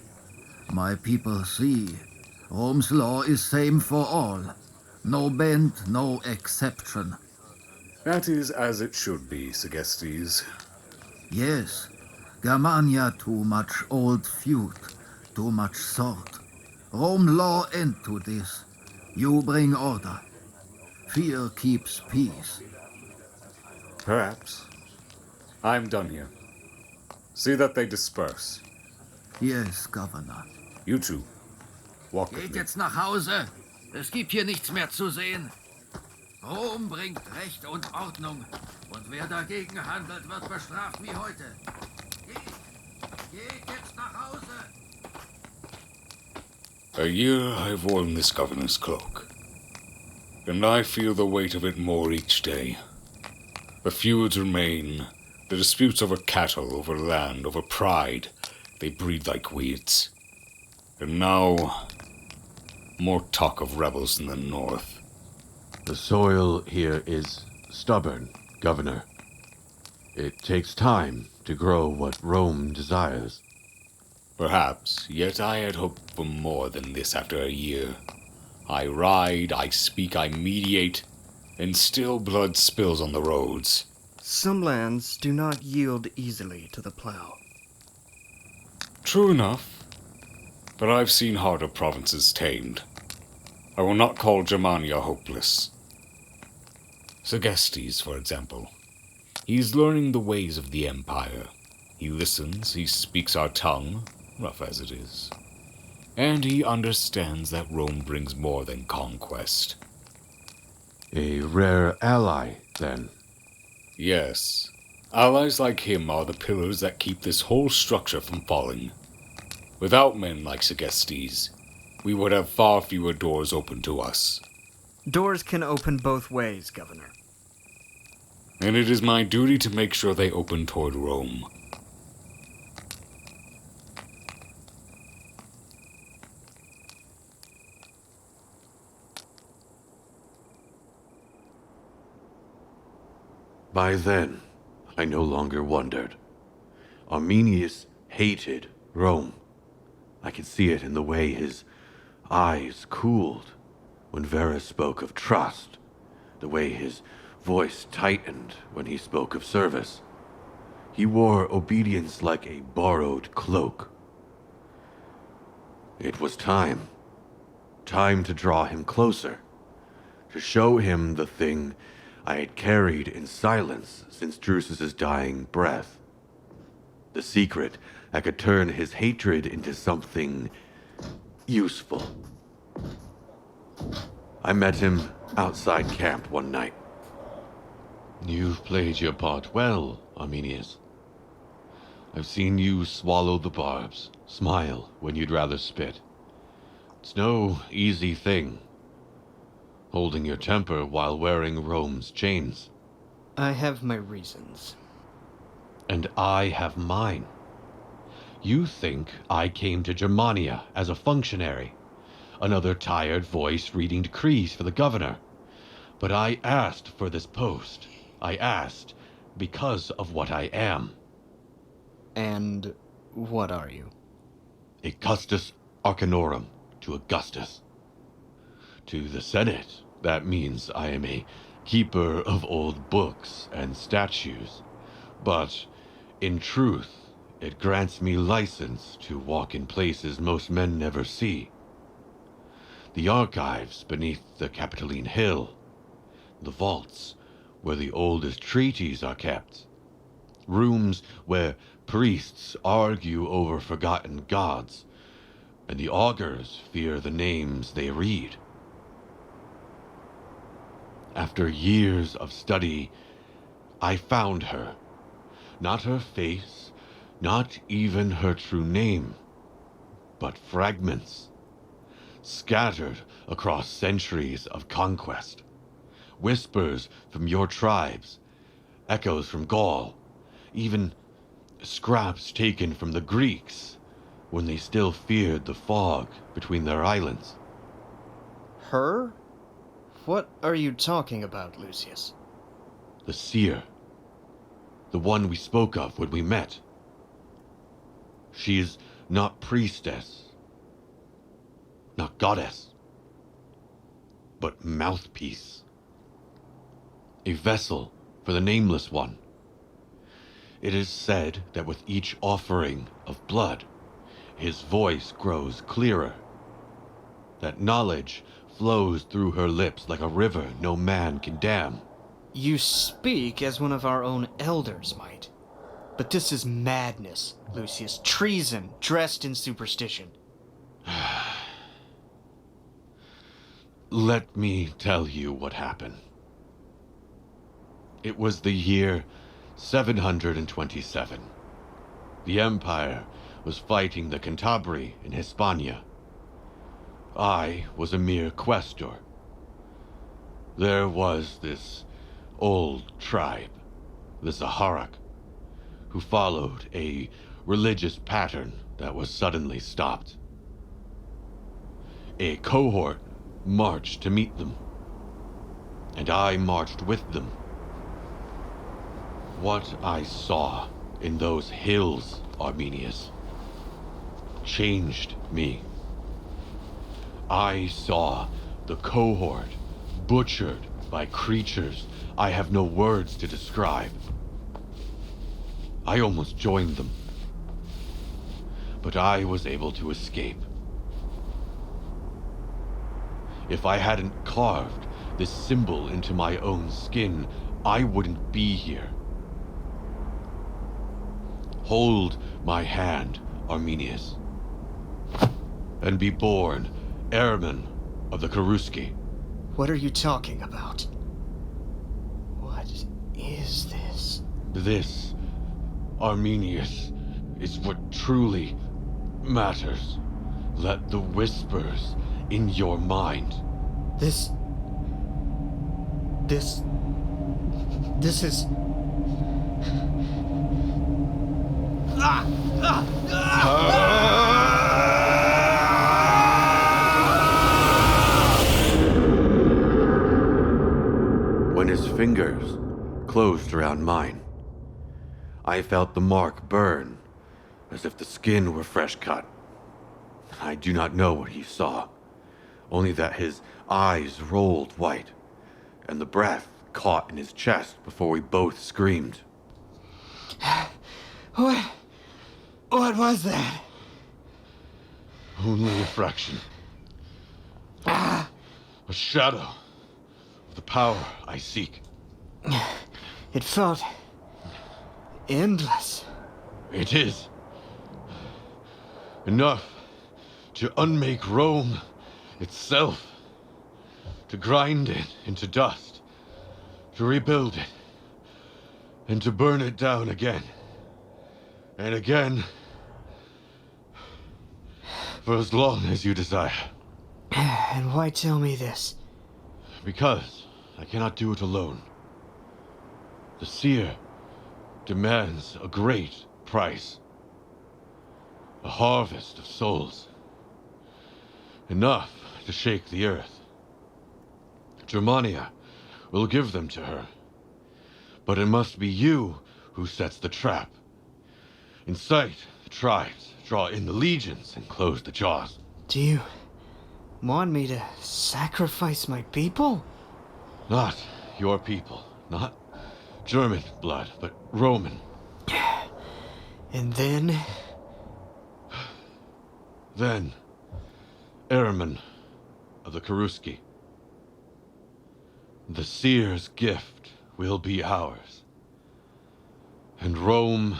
My people see. Rome's law is same for all. No bend, no exception. That is as it should be, Segestes. Yes. Germania too much old feud, too much sword. Rome law end to this. You bring order. Fear keeps peace. Perhaps. I'm done here. See that they disperse. Yes, Governor. You two, walk with Geht me. jetzt nach Hause. Es gibt hier nichts mehr zu sehen. Rom bringt Recht und Ordnung. Und wer dagegen handelt, wird bestraft wie heute. Geht jetzt nach Hause. A year I've worn this governor's cloak, and I feel the weight of it more each day. The feuds remain, the disputes over cattle, over land, over pride, they breed like weeds. And now, more talk of rebels in the north. The soil here is stubborn, Governor. It takes time to grow what Rome desires. Perhaps, yet I had hoped for more than this after a year. I ride, I speak, I mediate, and still blood spills on the roads. Some lands do not yield easily to the plow. True enough, but I've seen harder provinces tamed. I will not call Germania hopeless. Segestes, for example. He's learning the ways of the Empire. He listens, he speaks our tongue, rough as it is. And he understands that Rome brings more than conquest. A rare ally, then. Yes. Allies like him are the pillars that keep this whole structure from falling. Without men like Segestes, we would have far fewer doors open to us. Doors can open both ways, Governor. And it is my duty to make sure they open toward Rome. By then, I no longer wondered. Arminius hated Rome. I could see it in the way his eyes cooled when Varus spoke of trust, the way his voice tightened when he spoke of service. He wore obedience like a borrowed cloak. It was time to draw him closer, to show him the thing I had carried in silence since Drusus's dying breath. The secret that could turn his hatred into something useful. I met him outside camp one night. You've played your part well, Arminius. I've seen you swallow the barbs, smile when you'd rather spit. It's no easy thing, holding your temper while wearing Rome's chains. I have my reasons. And I have mine. You think I came to Germania as a functionary, another tired voice reading decrees for the governor. But I asked for this post. I asked because of what I am. And what are you? A Custos Arcanorum to Augustus. To the Senate, that means I am a keeper of old books and statues. But in truth, it grants me license to walk in places most men never see. The archives beneath the Capitoline Hill, the vaults where the oldest treaties are kept, rooms where priests argue over forgotten gods, and the augurs fear the names they read. After years of study, I found her. Not her face, not even her true name, but fragments, scattered across centuries of conquest. Whispers from your tribes, echoes from Gaul, even scraps taken from the Greeks when they still feared the fog between their islands. Her? What are you talking about, Lucius? The seer. The one we spoke of when we met. She is not priestess, not goddess, but mouthpiece. A vessel for the Nameless One. It is said that with each offering of blood, his voice grows clearer. That knowledge flows through her lips like a river no man can dam. You speak as one of our own elders might. But this is madness, Lucius. Treason dressed in superstition. Let me tell you what happened. It was the year 727. The Empire was fighting the Cantabri in Hispania. I was a mere questor. There was this old tribe, the Zaharak, who followed a religious pattern that was suddenly stopped. A cohort marched to meet them, and I marched with them. What I saw in those hills, Arminius, changed me. I saw the cohort butchered by creatures I have no words to describe. I almost joined them, but I was able to escape. If I hadn't carved this symbol into my own skin, I wouldn't be here. Hold my hand, Arminius, and be born airman of the Cherusci. What are you talking about? What is this? This, Arminius, is what truly matters. Let the whispers in your mind. This is... When his fingers closed around mine, I felt the mark burn, as if the skin were fresh cut. I do not know what he saw, only that his eyes rolled white, and the breath caught in his chest before we both screamed. What was that? Only a fraction. A shadow of the power I seek. It felt endless. It is enough to unmake Rome itself, to grind it into dust, to rebuild it, and to burn it down again and again, for as long as you desire. And why tell me this? Because I cannot do it alone. The seer demands a great price. A harvest of souls. Enough to shake the earth. Germania We'll give them to her. But it must be you who sets the trap. Incite the tribes, draw in the legions, and close the jaws. Do you want me to sacrifice my people? Not your people. Not German blood, but Roman. And then? Then, Airman of the Cherusci. The seer's gift will be ours. And Rome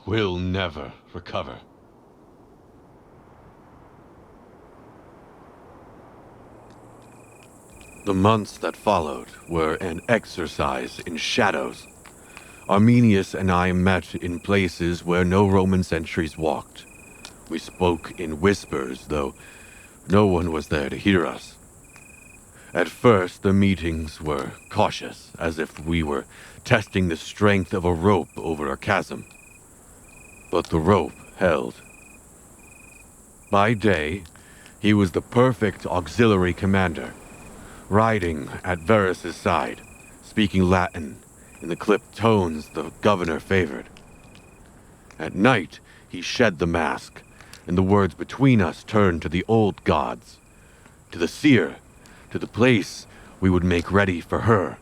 will never recover. The months that followed were an exercise in shadows. Arminius and I met in places where no Roman sentries walked. We spoke in whispers, though no one was there to hear us. At first, the meetings were cautious, as if we were testing the strength of a rope over a chasm. But the rope held. By day, he was the perfect auxiliary commander, riding at Varus's side, speaking Latin in the clipped tones the governor favored. At night, he shed the mask, and the words between us turned to the old gods, to the seer, to the place we would make ready for her.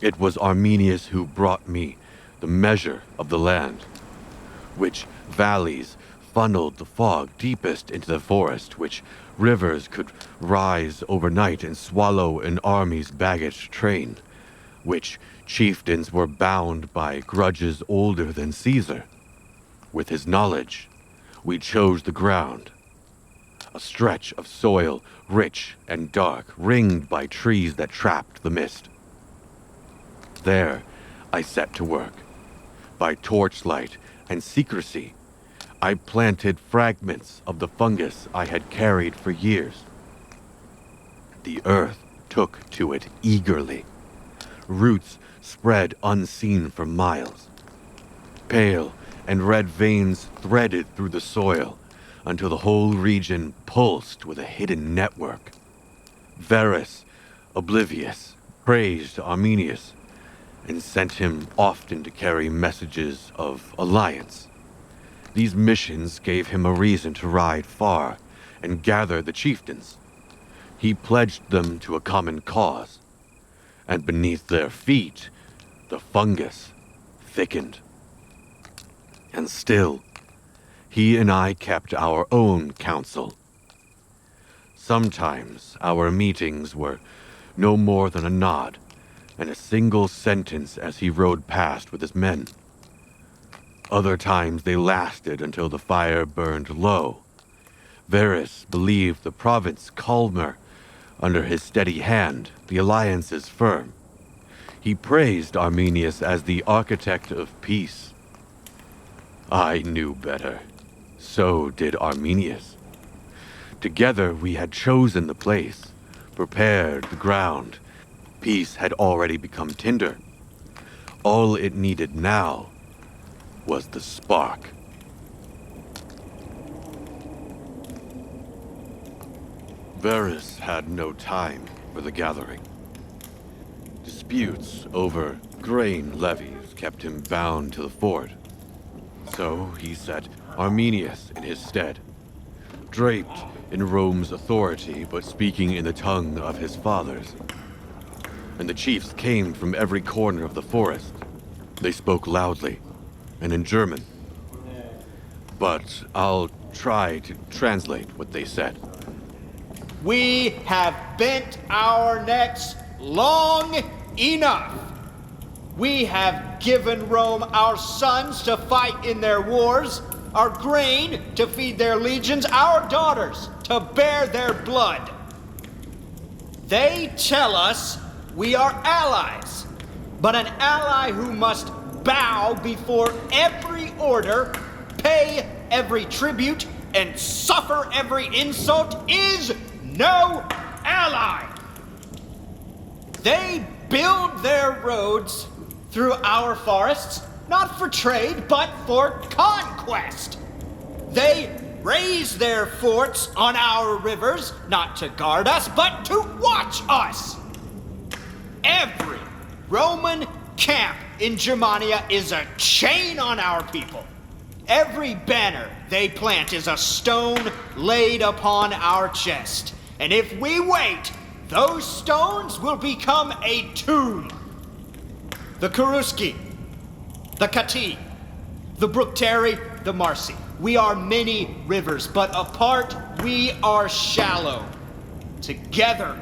It was Arminius who brought me the measure of the land, which valleys funneled the fog deepest into the forest, which rivers could rise overnight and swallow an army's baggage train, which chieftains were bound by grudges older than Caesar. With his knowledge, we chose the ground, a stretch of soil rich and dark, ringed by trees that trapped the mist. There, I set to work. By torchlight and secrecy, I planted fragments of the fungus I had carried for years. The earth took to it eagerly. Roots spread unseen for miles. Pale and red veins threaded through the soil until the whole region pulsed with a hidden network. Varus, oblivious, praised Arminius and sent him often to carry messages of alliance. These missions gave him a reason to ride far and gather the chieftains. He pledged them to a common cause, and beneath their feet, the fungus thickened. And still, he and I kept our own counsel. Sometimes our meetings were no more than a nod and a single sentence as he rode past with his men. Other times they lasted until the fire burned low. Varus believed the province calmer under his steady hand, the alliances firm. He praised Arminius as the architect of peace. I knew better. So did Arminius. Together we had chosen the place, prepared the ground. Peace had already become tinder. All it needed now was the spark. Varus had no time for the gathering. Disputes over grain levies kept him bound to the fort. So he set Arminius in his stead, draped in Rome's authority but speaking in the tongue of his fathers. And the chiefs came from every corner of the forest. They spoke loudly and in German. But I'll try to translate what they said. We have bent our necks long enough. We have given Rome our sons to fight in their wars, our grain to feed their legions, our daughters to bear their blood. They tell us we are allies, but an ally who must bow before every order, pay every tribute, and suffer every insult is no ally. They build their roads through our forests, not for trade, but for conquest. They raise their forts on our rivers, not to guard us, but to watch us. Every Roman camp in Germania is a chain on our people. Every banner they plant is a stone laid upon our chest. And if we wait, those stones will become a tomb. The Cherusci, the Cati, the Bructeri, the Marsi. We are many rivers, but apart we are shallow. Together,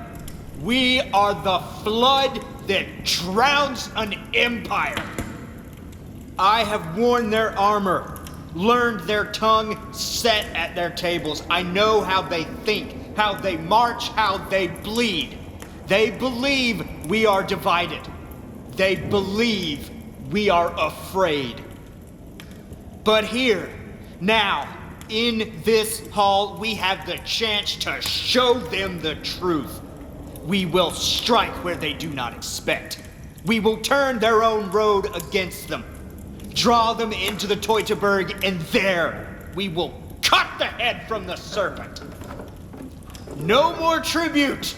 we are the flood that drowns an empire. I have worn their armor, learned their tongue, sat at their tables. I know how they think, how they march, how they bleed. They believe we are divided. They believe we are afraid. But here, now, in this hall, we have the chance to show them the truth. We will strike where they do not expect. We will turn their own road against them, draw them into the Teutoburg, and there we will cut the head from the serpent. No more tribute,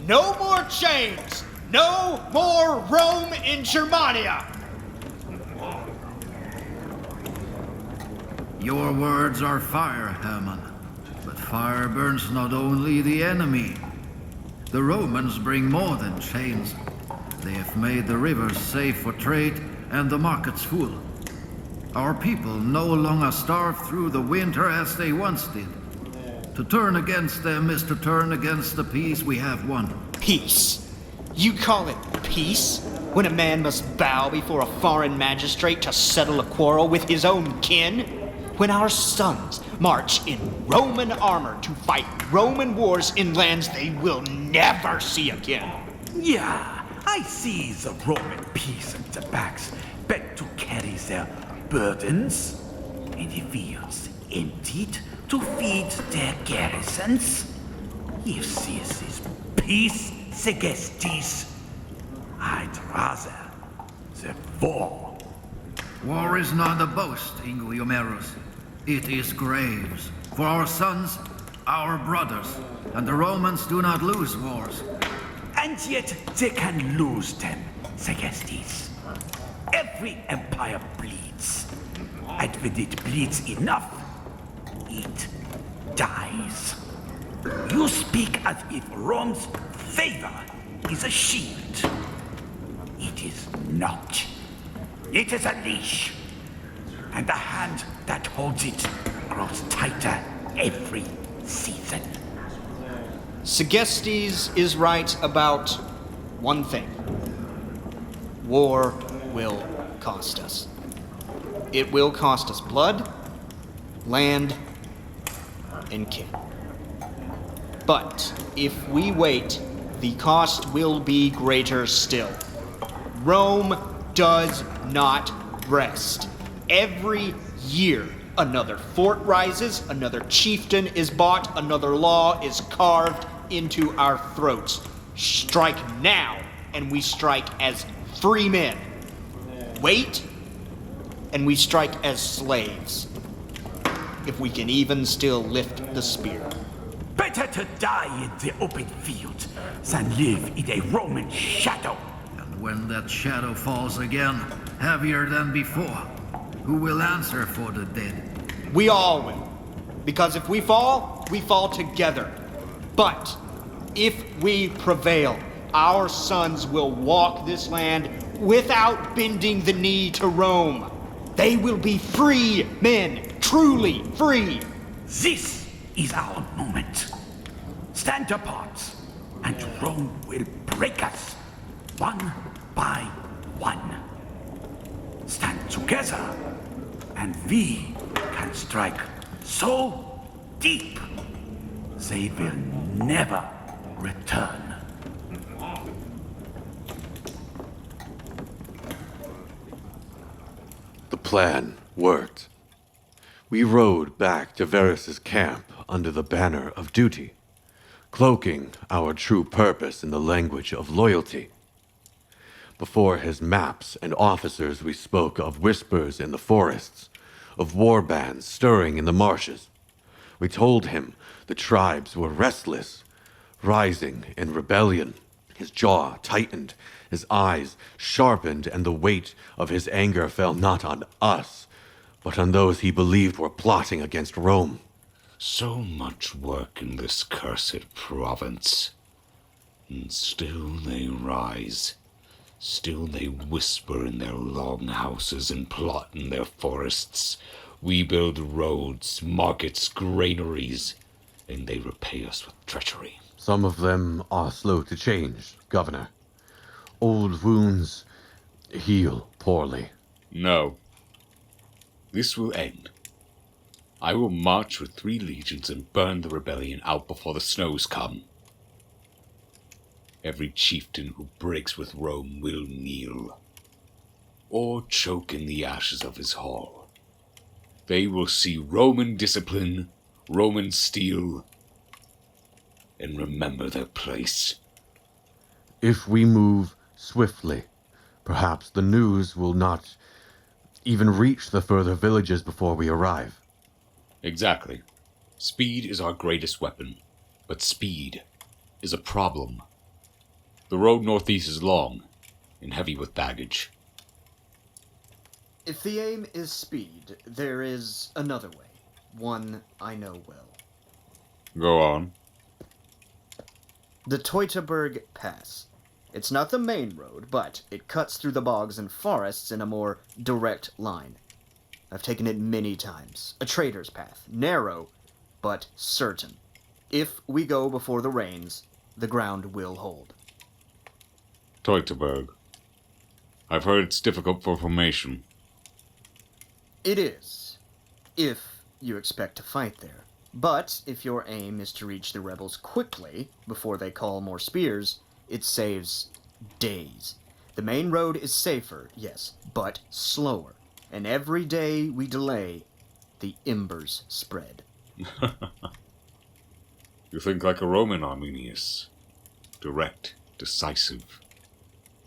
no more chains, no more Rome in Germania. Your words are fire, Hermann. But fire burns not only the enemy. The Romans bring more than chains. They have made the rivers safe for trade and the markets full. Our people no longer starve through the winter as they once did. To turn against them is to turn against the peace we have won. Peace? You call it peace? When a man must bow before a foreign magistrate to settle a quarrel with his own kin? When our sons march in Roman armor to fight Roman wars in lands they will never see again. Yeah, I see the Roman peasants backs back to carry their burdens, and the fields emptied to feed their garrisons. If this is peace, Segestes, I'd rather the war. War is not a boast, Inguiomerus. It is graves. For our sons, our brothers, and the Romans do not lose wars. And yet they can lose them, Segestes. Every empire bleeds. And when it bleeds enough, it dies. You speak as if Rome's favor is a shield. It is not. It is a leash. And the hand that holds it grows tighter every season. Segestes is right about one thing. War will cost us. It will cost us blood, land, and kin. But if we wait, the cost will be greater still. Rome does not rest. Every year, another fort rises, another chieftain is bought, another law is carved into our throats. Strike now, and we strike as free men. Wait, and we strike as slaves. If we can even still lift the spear. Better to die in the open field than live in a Roman shadow. And when that shadow falls again, heavier than before, who will answer for the dead? We all will. Because if we fall together. But if we prevail, our sons will walk this land without bending the knee to Rome. They will be free men, truly free. This is our moment. Stand apart, and Rome will break us, one by one. Stand together, and we can strike so deep, they will never return. The plan worked. We rode back to Varus's camp under the banner of duty, cloaking our true purpose in the language of loyalty. Before his maps and officers we spoke of whispers in the forests, of war bands stirring in the marshes. We told him the tribes were restless, rising in rebellion, His jaw tightened, his eyes sharpened, and the weight of his anger fell not on us, but on those he believed were plotting against Rome. So much work in this cursed province. And still they rise. Still they whisper in their long houses and plot in their forests. We build roads, markets, granaries, and they repay us with treachery. Some of them are slow to change, Governor. Old wounds heal poorly. No. This will end. I will march with 3 legions and burn the rebellion out before the snows come. Every chieftain who breaks with Rome will kneel, or choke in the ashes of his hall. They will see Roman discipline, Roman steel, and remember their place. If we move swiftly, perhaps the news will not even reach the further villages before we arrive. Exactly. Speed is our greatest weapon, but speed is a problem. The road northeast is long and heavy with baggage. If the aim is speed, there is another way. One I know well. Go on. The Teutoburg Pass. It's not the main road, but it cuts through the bogs and forests in a more direct line. I've taken it many times. A trader's path. Narrow, but certain. If we go before the rains, the ground will hold. Teutoburg. I've heard it's difficult for formation. It is, if you expect to fight there. But if your aim is to reach the rebels quickly, before they call more spears, it saves days. The main road is safer, yes, but slower. And every day we delay, the embers spread. You think like a Roman, Arminius. Direct, decisive.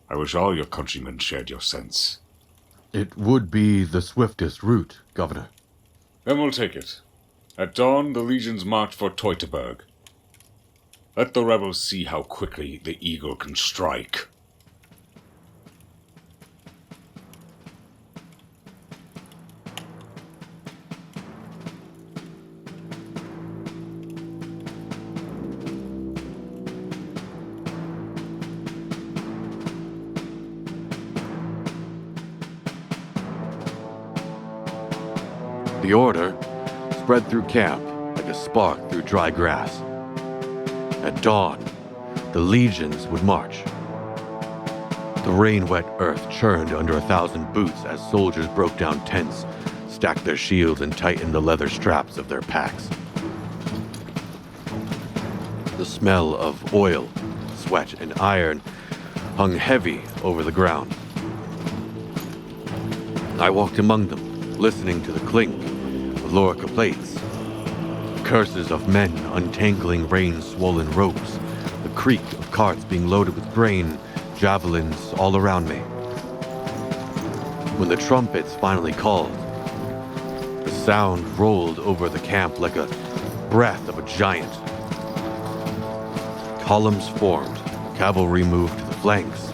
I wish all your countrymen shared your sense. It would be the swiftest route, Governor. Then we'll take it. At dawn, the legions march for Teutoburg. Let the rebels see how quickly the eagle can strike. The order spread through camp like a spark through dry grass. At dawn, the legions would march. The rain-wet earth churned under 1,000 boots as soldiers broke down tents, stacked their shields, and tightened the leather straps of their packs. The smell of oil, sweat, and iron hung heavy over the ground. I walked among them, listening to the clink of lorica plates, curses of men untangling rain-swollen ropes, the creak of carts being loaded with grain, javelins all around me. When the trumpets finally called, the sound rolled over the camp like a breath of a giant. Columns formed, cavalry moved to the flanks.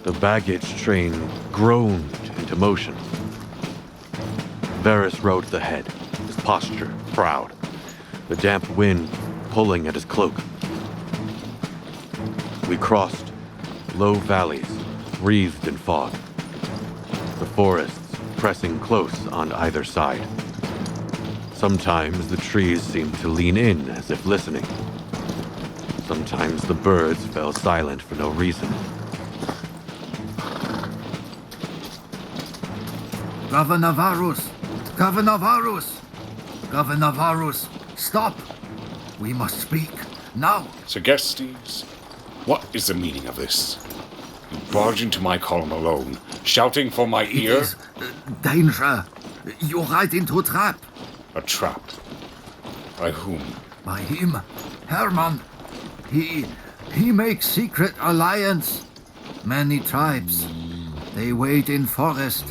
The baggage train groaned into motion. Varus rode the head, his posture proud, the damp wind pulling at his cloak. We crossed low valleys, wreathed in fog, the forests pressing close on either side. Sometimes the trees seemed to lean in as if listening. Sometimes the birds fell silent for no reason. Governor Varus! Governor Varus! Governor Varus, stop! We must speak, now! Segestes, what is the meaning of this? You barge into my column alone, shouting for my ear? It is danger. You ride into a trap. A trap. By whom? By him, Hermann. He makes secret alliance. Many tribes. They wait in forest.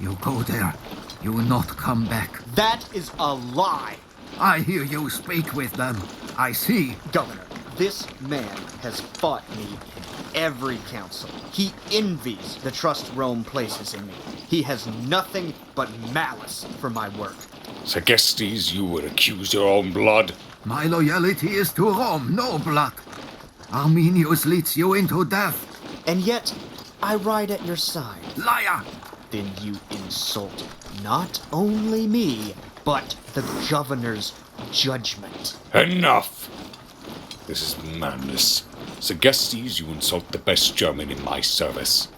You go there. You will not come back. That is a lie! I hear you speak with them. I see. Governor, This man has fought me in every council. He envies the trust Rome places in me. He has nothing but malice for my work. Segestes, you would accuse your own blood. My loyalty is to Rome, no blood. Arminius leads you into death. And yet, I ride at your side. Liar! Then you insult not only me, but the governor's judgment. Enough! This is madness. Segestes, you insult the best German in my service.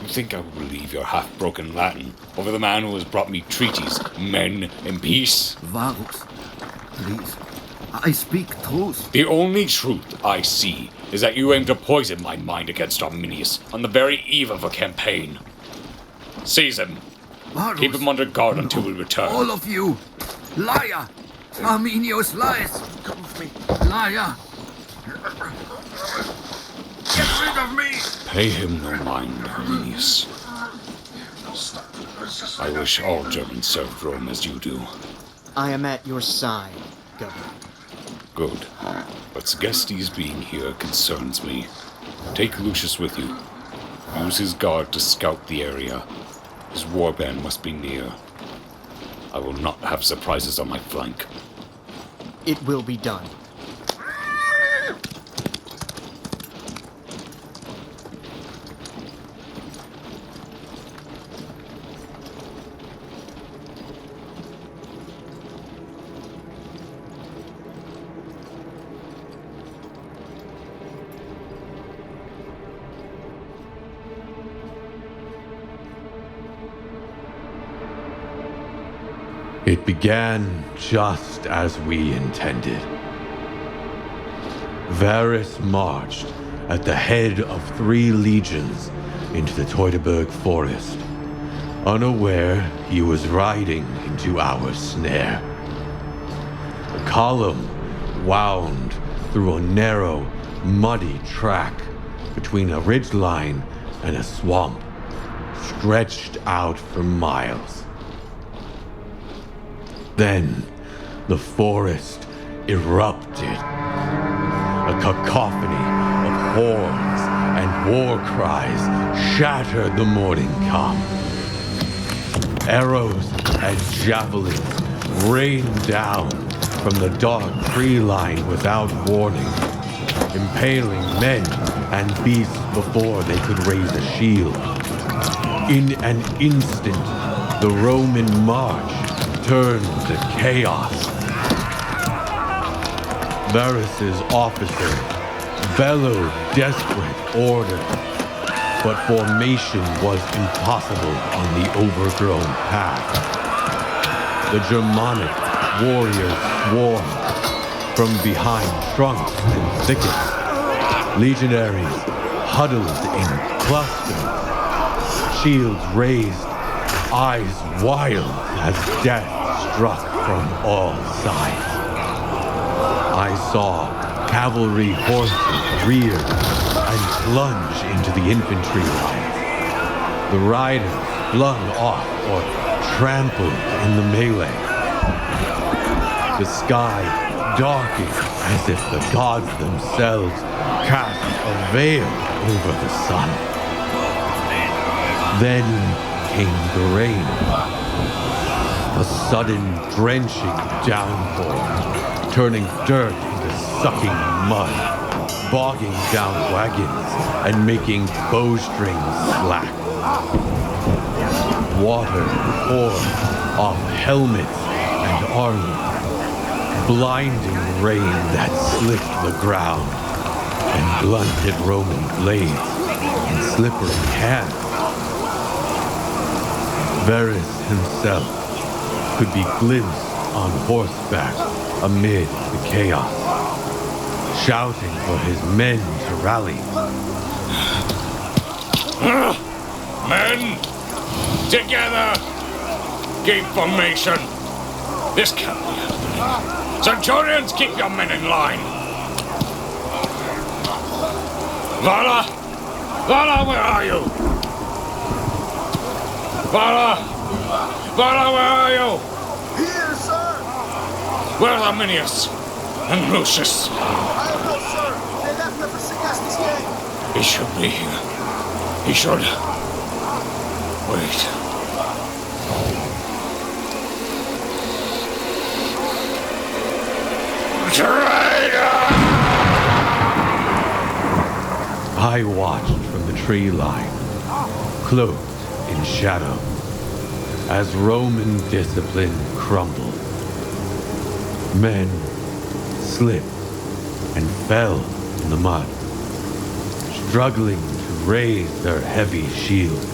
You think I will believe your half-broken Latin over the man who has brought me treaties, men, and peace? Varus, please. I speak truth. The only truth I see is that you aim to poison my mind against Arminius on the very eve of a campaign. Seize him. Varus, Keep him under guard until we return. all of you! Liar! Arminius lies! Liar! Get rid of me! Pay him no mind, Arminius. I wish all Germans served Rome as you do. I am at your side, Governor. Good. But Segestes being here concerns me. Take Lucius with you. Use his guard to scout the area. His warband must be near. I will not have surprises on my flank. It will be done. It began just as we intended. Varus marched at the head of 3 legions into the Teutoburg forest, unaware he was riding into our snare. The column wound through a narrow, muddy track between a ridgeline and a swamp, stretched out for miles. Then, the forest erupted. A cacophony of horns and war cries shattered the morning calm. Arrows and javelins rained down from the dark tree line without warning, impaling men and beasts before they could raise a shield. In an instant, the Roman march turned to chaos. Varus's officers bellowed desperate order, but formation was impossible on the overgrown path. The Germanic warriors swarmed from behind trunks and thickets. Legionaries huddled in clusters, shields raised, eyes wild as death struck from all sides. I saw cavalry horses rear and plunge into the infantry lines. The riders flung off or trampled in the melee. The sky darkened as if the gods themselves cast a veil over the sun. Then came the rain. A sudden drenching downpour, turning dirt into sucking mud, bogging down wagons and making bowstrings slack. Water poured off helmets and armor, blinding rain that slicked the ground and blunted Roman blades in slippery hands. Varus himself could be glimpsed on horseback amid the chaos, shouting for his men to rally. Men! Together! Keep formation! This can't be happening. Centurions, keep your men in line! Vala! Vala, where are you? Vala! Vala, where are you? Here, sir! Where's Arminius? And Lucius? I have no servants. He should be here. He should. Wait. Traitor! I watched from the tree line, cloaked in shadow, as Roman discipline crumbled. Men slipped and fell in the mud, struggling to raise their heavy shields.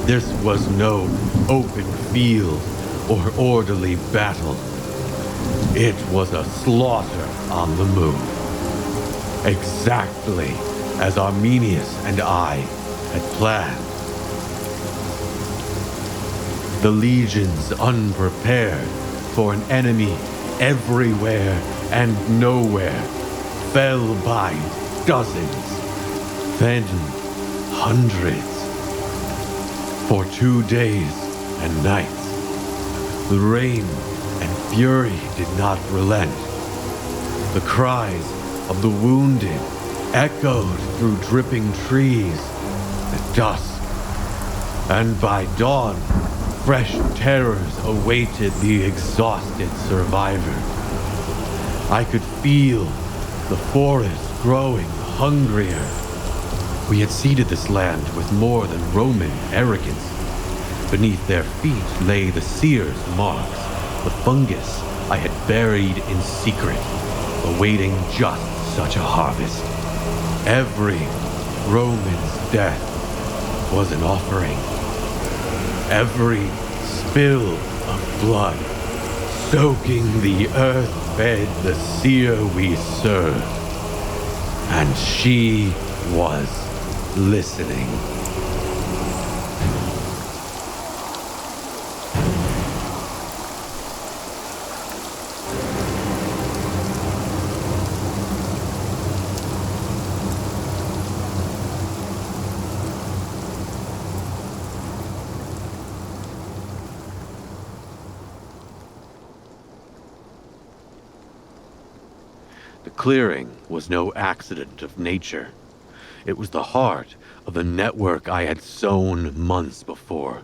This was no open field or orderly battle. It was a slaughter on the move. Exactly as Arminius and I had planned. The legions unprepared for an enemy everywhere and nowhere fell by dozens, then hundreds. For 2 days and nights, the rain and fury did not relent. The cries of the wounded echoed through dripping trees at dusk, and by dawn, fresh terrors awaited the exhausted survivors. I could feel the forest growing hungrier. We had seeded this land with more than Roman arrogance. Beneath their feet lay the seer's marks, the fungus I had buried in secret, awaiting just such a harvest. Every Roman's death was an offering. Every spill of blood, soaking the earth, fed the seer we served. And she was listening. The clearing was no accident of nature. It was the heart of the network I had sown months before.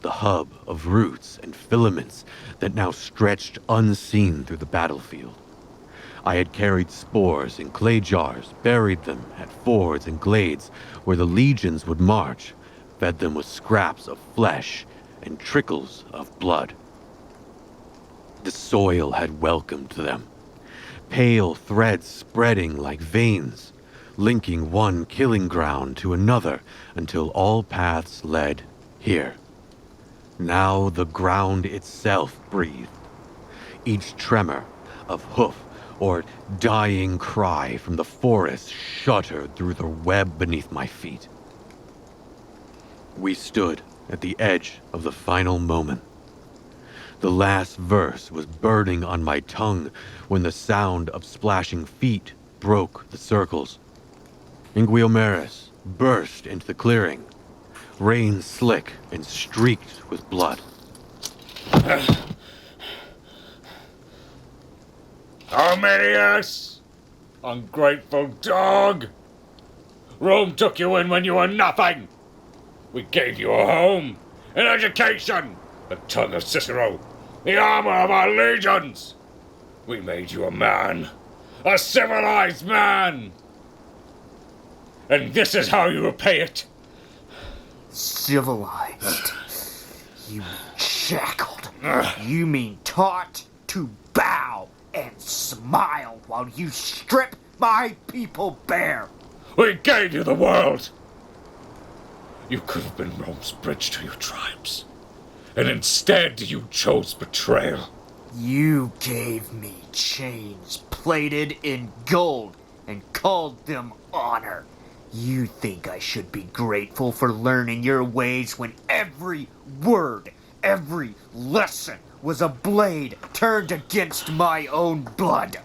The hub of roots and filaments that now stretched unseen through the battlefield. I had carried spores in clay jars, buried them at fords and glades where the legions would march, fed them with scraps of flesh and trickles of blood. The soil had welcomed them. Pale threads spreading like veins, linking one killing ground to another until all paths led here. Now the ground itself breathed. Each tremor of hoof or dying cry from the forest shuddered through the web beneath my feet. We stood at the edge of the final moment. The last verse was burning on my tongue when the sound of splashing feet broke the circles. Inguiomeris burst into the clearing, rain slick and streaked with blood. Arminius! Ungrateful dog! Rome took you in when you were nothing! We gave you a home, an education, the tongue of Cicero, the armor of our legions! We made you a man, a civilized man! And this is how you repay it! Civilized? You mean shackled? You mean taught to bow and smile while you strip my people bare? We gave you the world! You could have been Rome's bridge to your tribes. And instead you chose betrayal. You gave me chains plated in gold and called them honor. You think I should be grateful for learning your ways when every word, every lesson was a blade turned against my own blood?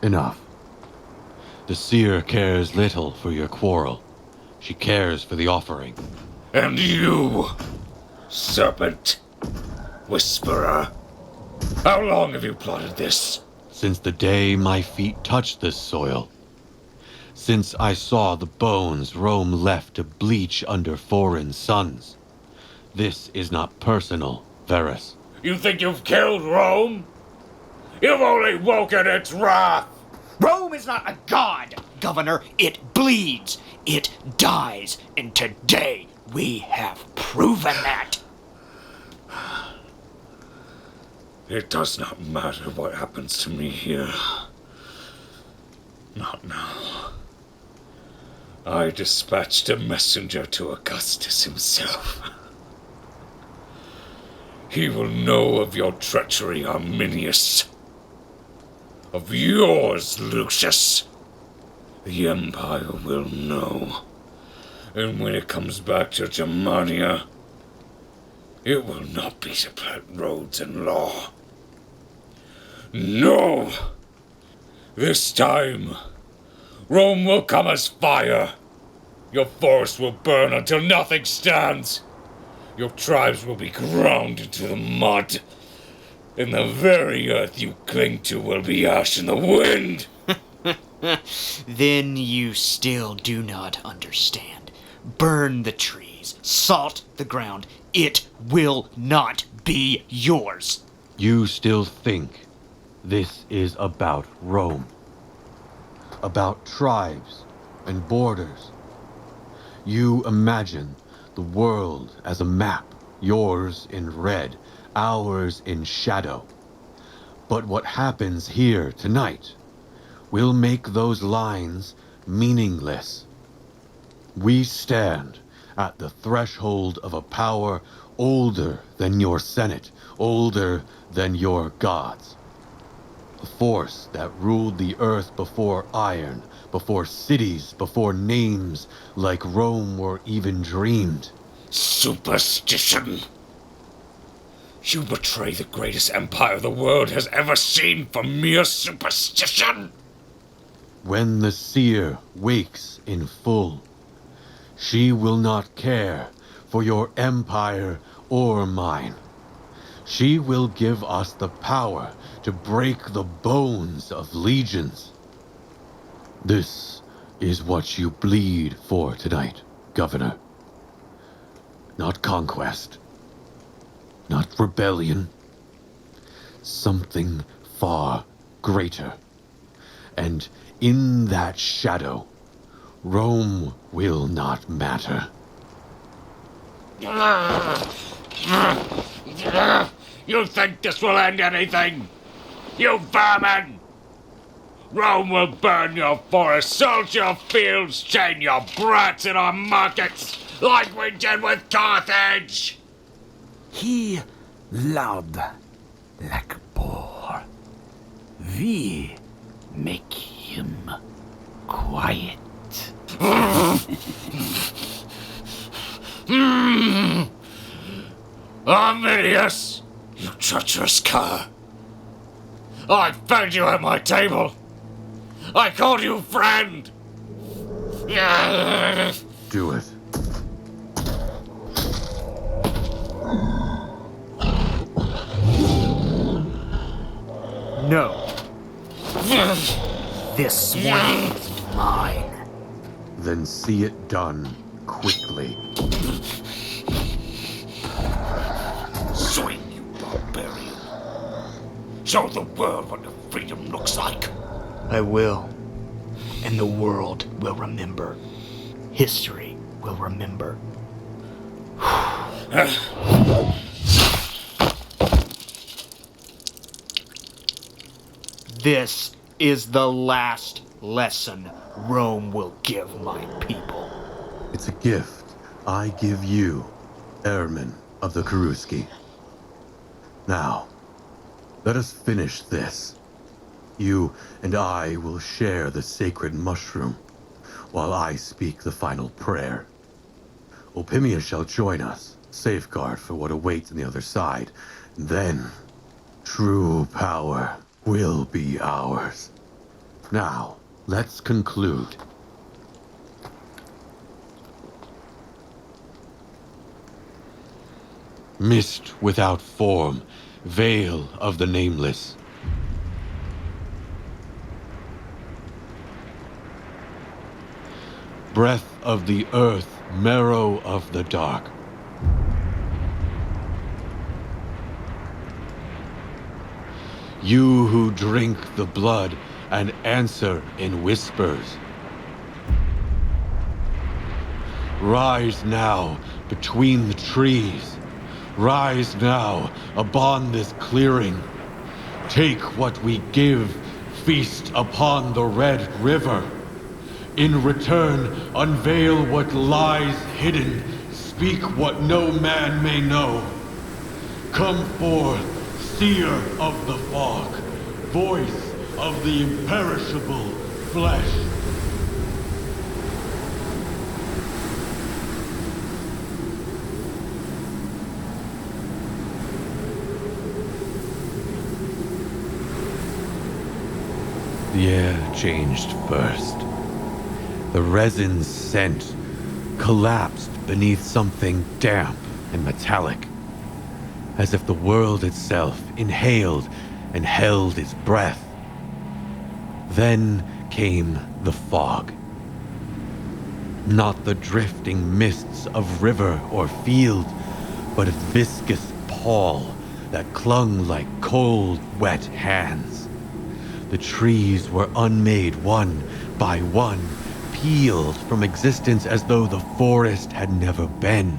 Enough. The seer cares little for your quarrel. She cares for the offering. And you, serpent, whisperer, how long have you plotted this? Since the day my feet touched this soil. Since I saw the bones Rome left to bleach under foreign suns. This is not personal, Varus. You think you've killed Rome? You've only woken its wrath! Rome is not a god, Governor. It bleeds. It dies. And today we have proven that. It does not matter what happens to me here. Not now. I dispatched a messenger to Augustus himself. He will know of your treachery, Arminius. Of yours, Lucius. The Empire will know. And when it comes back to Germania, it will not be to plant roads and law. No! This time, Rome will come as fire. Your forest will burn until nothing stands. Your tribes will be ground into the mud. And the very earth you cling to will be ash in the wind. Then you still do not understand. Burn the trees, salt the ground. It will not be yours. You still think this is about Rome? About tribes and borders? You imagine the world as a map, yours in red, ours in shadow. But what happens here tonight will make those lines meaningless. We stand at the threshold of a power older than your Senate, older than your gods. A force that ruled the earth before iron, before cities, before names like Rome were even dreamed. Superstition! You betray the greatest empire the world has ever seen for mere superstition! When the seer wakes in full, she will not care for your empire or mine. She will give us the power to break the bones of legions. This is what you bleed for tonight, Governor. Not conquest. Not rebellion. Something far greater. And in that shadow, Rome will not matter. You think this will end anything? You vermin! Rome will burn your forests, salt your fields, chain your brats in our markets, like we did with Carthage! He loud like boar. We make him quiet. Arminius, you treacherous cur! I fed you at my table! I called you friend! Do it. No. This one is mine. Then see it done quickly. Swing, you barbarian! Show the world what your freedom looks like! I will. And the world will remember. History will remember. This is the last lesson Rome will give my people. It's a gift I give you, airman of the Cherusci. Now, let us finish this. You and I will share the sacred mushroom, while I speak the final prayer. Opimius shall join us, safeguard for what awaits on the other side. Then, true power will be ours. Now, let's conclude. Mist without form, veil of the nameless. breath of the earth, marrow of the dark. You who drink the blood and answer in whispers. Rise now between the trees. Rise now upon this clearing. Take what we give, feast upon the Red River. In return, unveil what lies hidden, speak what no man may know. Come forth, seer of the fog, voice of the imperishable flesh. The air changed first. The resin scent collapsed beneath something damp and metallic, as if the world itself inhaled and held its breath. Then came the fog. Not the drifting mists of river or field, but a viscous pall that clung like cold, wet hands. The trees were unmade one by one, peeled from existence as though the forest had never been.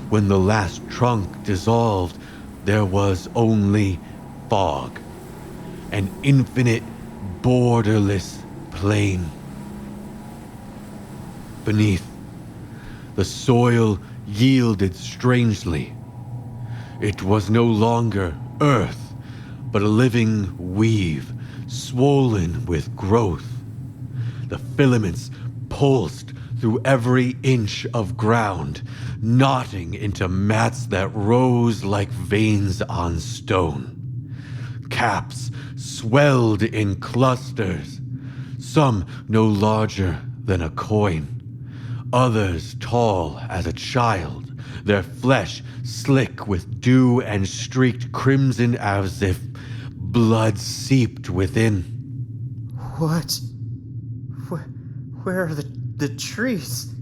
When the last trunk dissolved, there was only fog, an infinite, borderless plain. Beneath, the soil yielded strangely. It was no longer earth, but a living weave, swollen with growth. The filaments pulsed through every inch of ground, knotting into mats that rose like veins on stone. Caps swelled in clusters, some no larger than a coin, others tall as a child, their flesh slick with dew and streaked crimson as if blood seeped within. What? Where are the trees?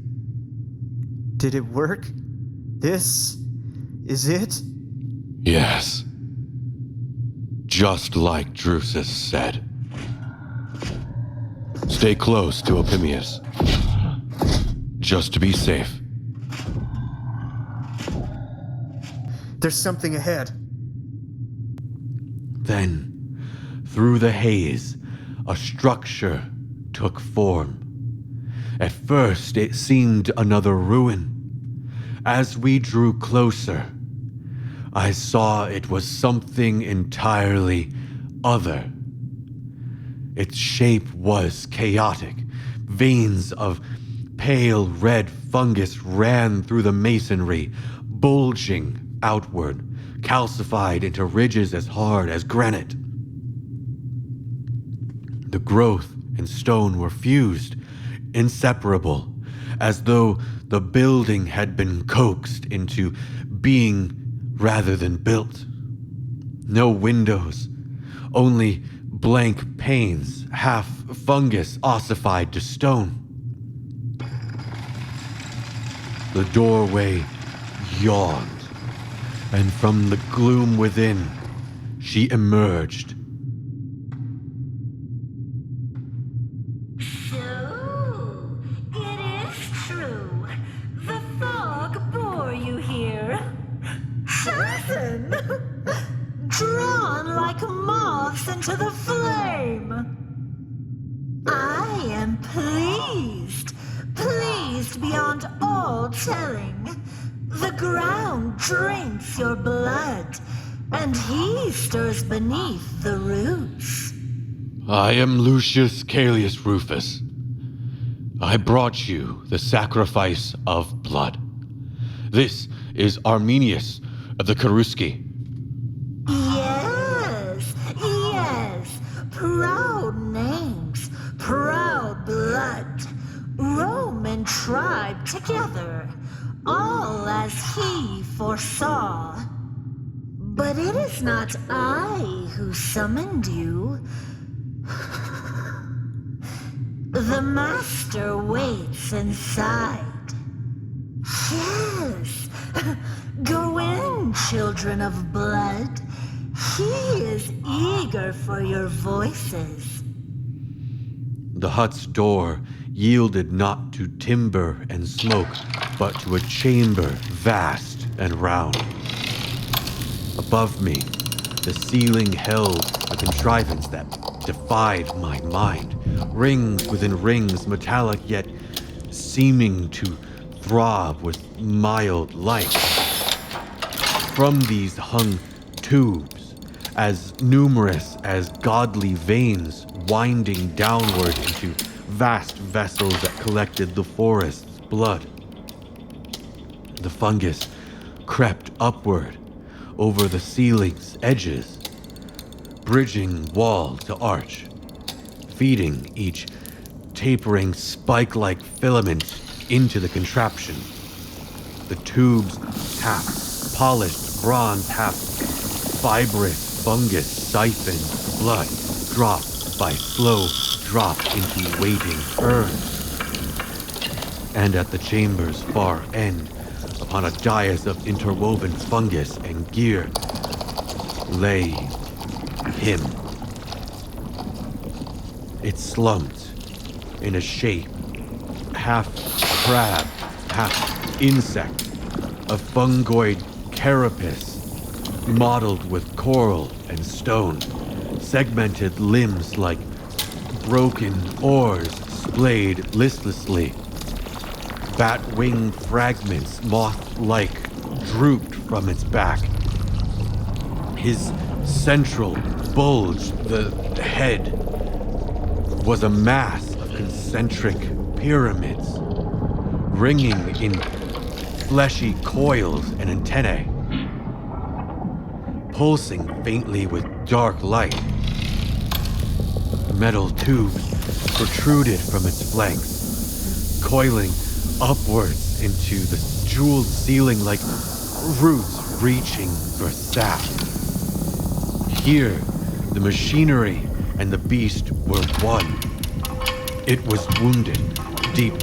Did it work? This is it? Yes. Just like Drusus said. Stay close to Opimius. Just to be safe. There's something ahead. Then, through the haze, a structure took form. At first, it seemed another ruin. As we drew closer, I saw it was something entirely other. Its shape was chaotic. Veins of pale red fungus ran through the masonry, bulging outward, calcified into ridges as hard as granite. The growth and stone were fused, inseparable, as though the building had been coaxed into being rather than built. No windows, only blank panes, half fungus ossified to stone. The doorway yawned, and from the gloom within, she emerged. So, it is true. The fog bore you here. Chosen! Drawn like moths into the flame. I am pleased. Pleased beyond all telling. The ground drinks your blood, and he stirs beneath the roots. I am Lucius Caelius Rufus. I brought you the sacrifice of blood. This is Arminius of the Cherusci. Yes, yes. Proud names, proud blood. Roman tribe together, all as he foresaw. But it is not I who summoned you. The master waits inside. Yes. Go in, children of blood. He is eager for your voices. The hut's door yielded not to timber and smoke, but to a chamber vast and round. Above me, the ceiling held a contrivance that defied my mind. Rings within rings, metallic yet seeming to throb with mild light. From these hung tubes, as numerous as godly veins winding downward into vast vessels that collected the forest's blood. The fungus crept upward over the ceiling's edges, bridging wall to arch, feeding each tapering spike-like filament into the contraption. The tubes, half polished bronze, half fibrous fungus, siphoned blood, drop by slow drop into waiting urns. And at the chamber's far end, upon a dais of interwoven fungus and gear, lay him. It slumped in a shape, half crab, half insect, a fungoid carapace mottled with coral and stone, segmented limbs like broken oars splayed listlessly. Bat-wing fragments, moth-like, drooped from its back. His central bulge, the head, was a mass of concentric pyramids, ringing in fleshy coils and antennae, pulsing faintly with dark light. Metal tubes protruded from its flanks, coiling upwards into the jeweled ceiling like roots reaching for sap. Here, the machinery and the beast were one. It was wounded. Deep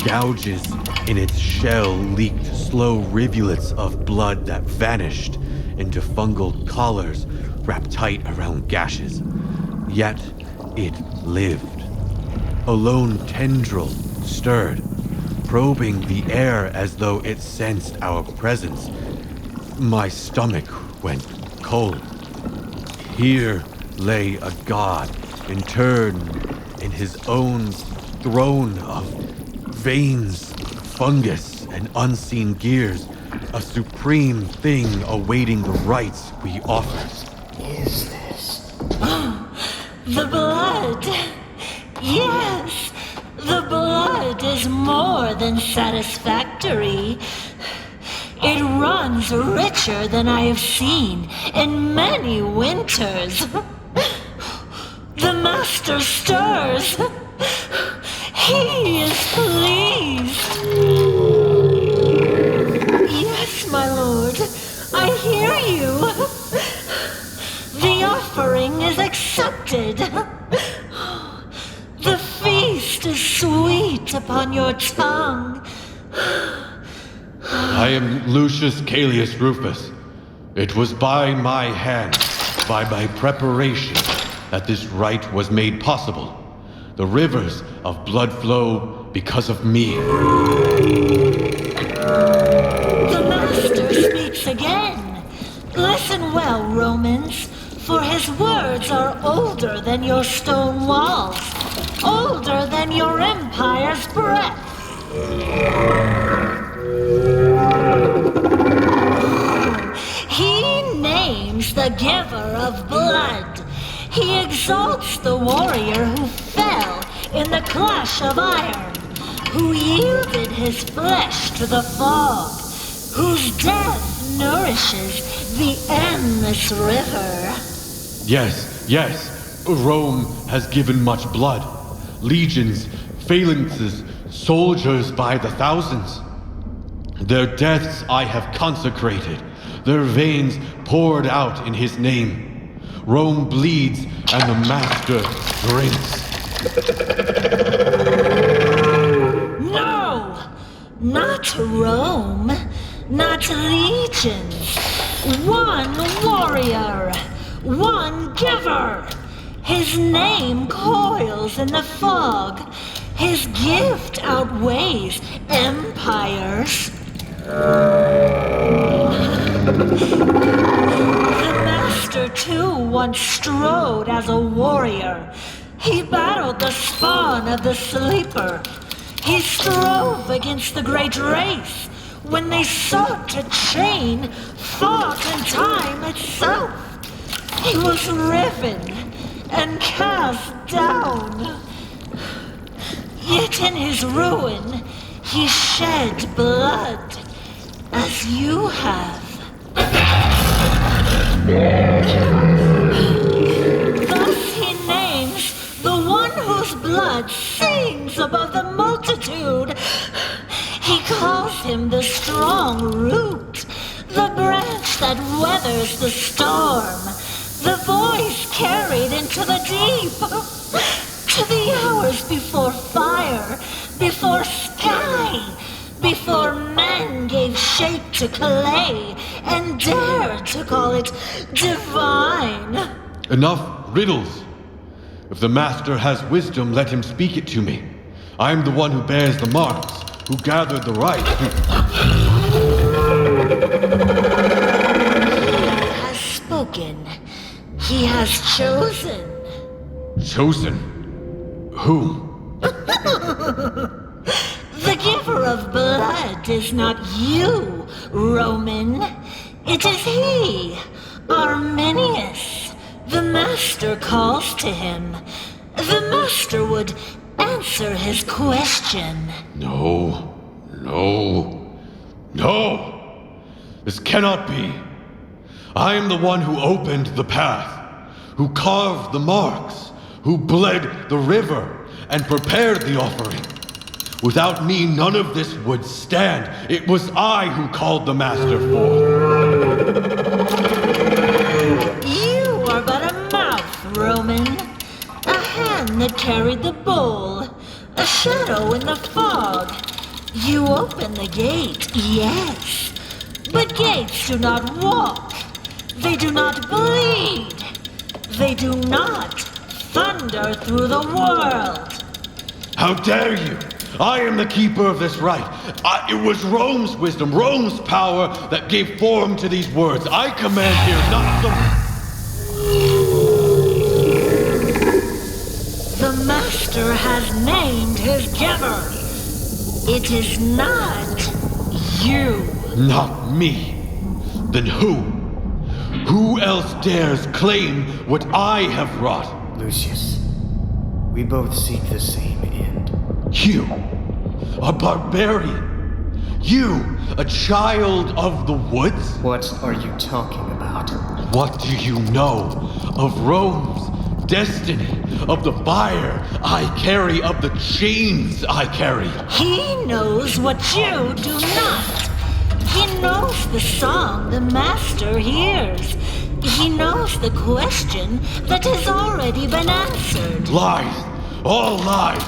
gouges in its shell leaked slow rivulets of blood that vanished into fungal collars wrapped tight around gashes. Yet it lived. A lone tendril stirred, probing the air as though it sensed our presence. My stomach went cold. Here lay a god, interred in his own throne of veins, fungus, and unseen gears, a supreme thing awaiting the rites we offered. Is this? The blood! Yes! The blood is more than satisfactory. It runs richer than I have seen in many winters. The master stirs. He is pleased. Yes, my lord, I hear you. The offering is accepted. The feast is sweet upon your tongue. I am Lucius Caelius Rufus. It was by my hand, by my preparation, that this rite was made possible. The rivers of blood flow because of me. The master speaks again. Listen well, Romans, for his words are older than your stone walls, older than your empire's breadth. He names the giver of blood. He exalts the warrior who fell in the clash of iron, who yielded his flesh to the fog, whose death nourishes the endless river. Yes, Rome has given much blood. Legions, phalanxes, soldiers by the thousands. Their deaths I have consecrated, their veins poured out in his name. Rome bleeds and the master drinks. Not Rome, not legions. One warrior, one giver. His name coils in the fog. His gift outweighs empires. The master too once strode as a warrior. He battled the spawn of the sleeper. He strove against the great race when they sought to chain thought and time itself. He was riven and cast down. Yet in his ruin, he shed blood, as you have. Thus he names the one whose blood sings above the multitude. He calls him the strong root, the branch that weathers the storm, the voice carried into the deep, to the hours before fire, before sky, before men gave shape to clay and dared to call it divine. Enough riddles. If the master has wisdom, let him speak it to me. I am the one who bears the marks, who gathered the rites, He has spoken. He has chosen. Chosen? Whom? The giver of blood is not you, Roman. It is he, Arminius. The master calls to him. The master would answer his question. No. This cannot be. I am the one who opened the path, who carved the marks, who bled the river and prepared the offering. Without me, none of this would stand. It was I who called the master forth. You are but a mouth, Roman. A hand that carried the bowl. A shadow in the fog. You open the gate, yes. But gates do not walk. They do not bleed. They do not thunder through the world. How dare you! I am the keeper of this right. It was Rome's wisdom, Rome's power that gave form to these words. I command here, not The master has named his giver. It is not you. Not me. Then who? Who else dares claim what I have wrought? Lucius, we both seek the same end. You, a barbarian. You, a child of the woods? What are you talking about? What do you know of Rome's destiny, of the fire I carry, of the chains I carry? He knows what you do not. He knows the song the master hears. He knows the question that has already been answered. Lies! All lies!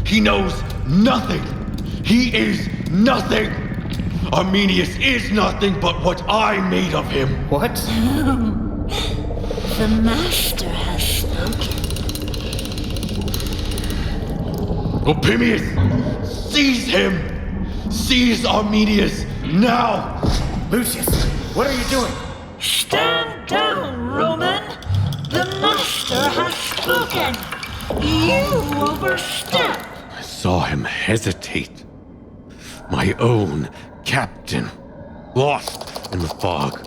He knows nothing! He is nothing! Arminius is nothing but what I made of him! What? The master has spoken. Opimius! Seize him! Seize Arminius now! Lucius, what are you doing? Stand down, Roman! The master has spoken! You overstep! I saw him hesitate. My own captain, lost in the fog.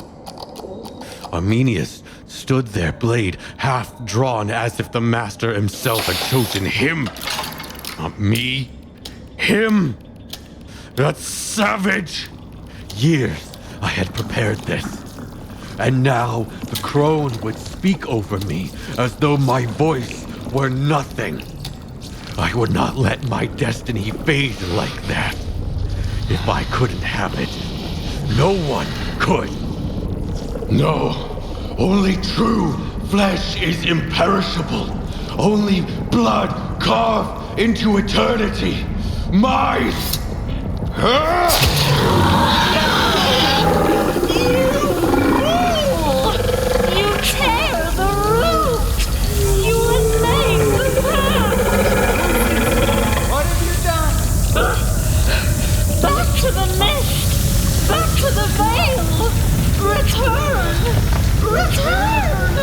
Arminius stood there, blade half drawn, as if the master himself had chosen him. Not me. Him! That savage! Years I had prepared this. And now the crone would speak over me as though my voice were nothing. I would not let my destiny fade like that. If I couldn't have it, no one could. No, only true flesh is imperishable. Only blood carved into eternity. Mine! You tear the root! You unmake the path! What have you done? Back to the mist! Back to the veil! Return! Return!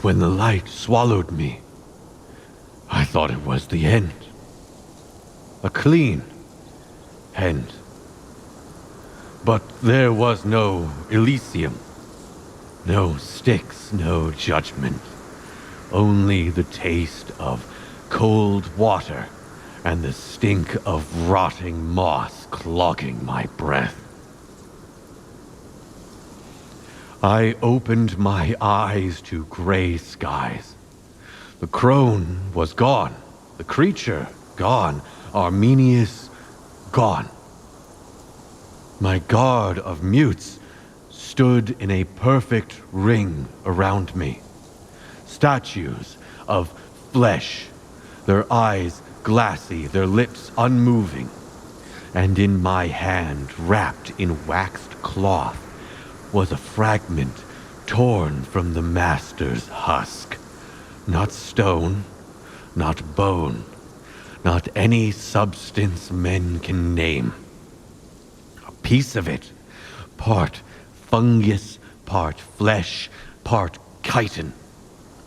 When the light swallowed me, I thought it was the end. A clean end. But there was no Elysium. No Styx, no judgment. Only the taste of cold water and the stink of rotting moss clogging my breath. I opened my eyes to gray skies. The crone was gone. The creature gone. Arminius gone. My guard of mutes stood in a perfect ring around me. Statues of flesh, their eyes glassy, their lips unmoving. And in my hand, wrapped in waxed cloth, was a fragment torn from the master's husk. Not stone, not bone, not any substance men can name. A piece of it, part fungus, part flesh, part chitin.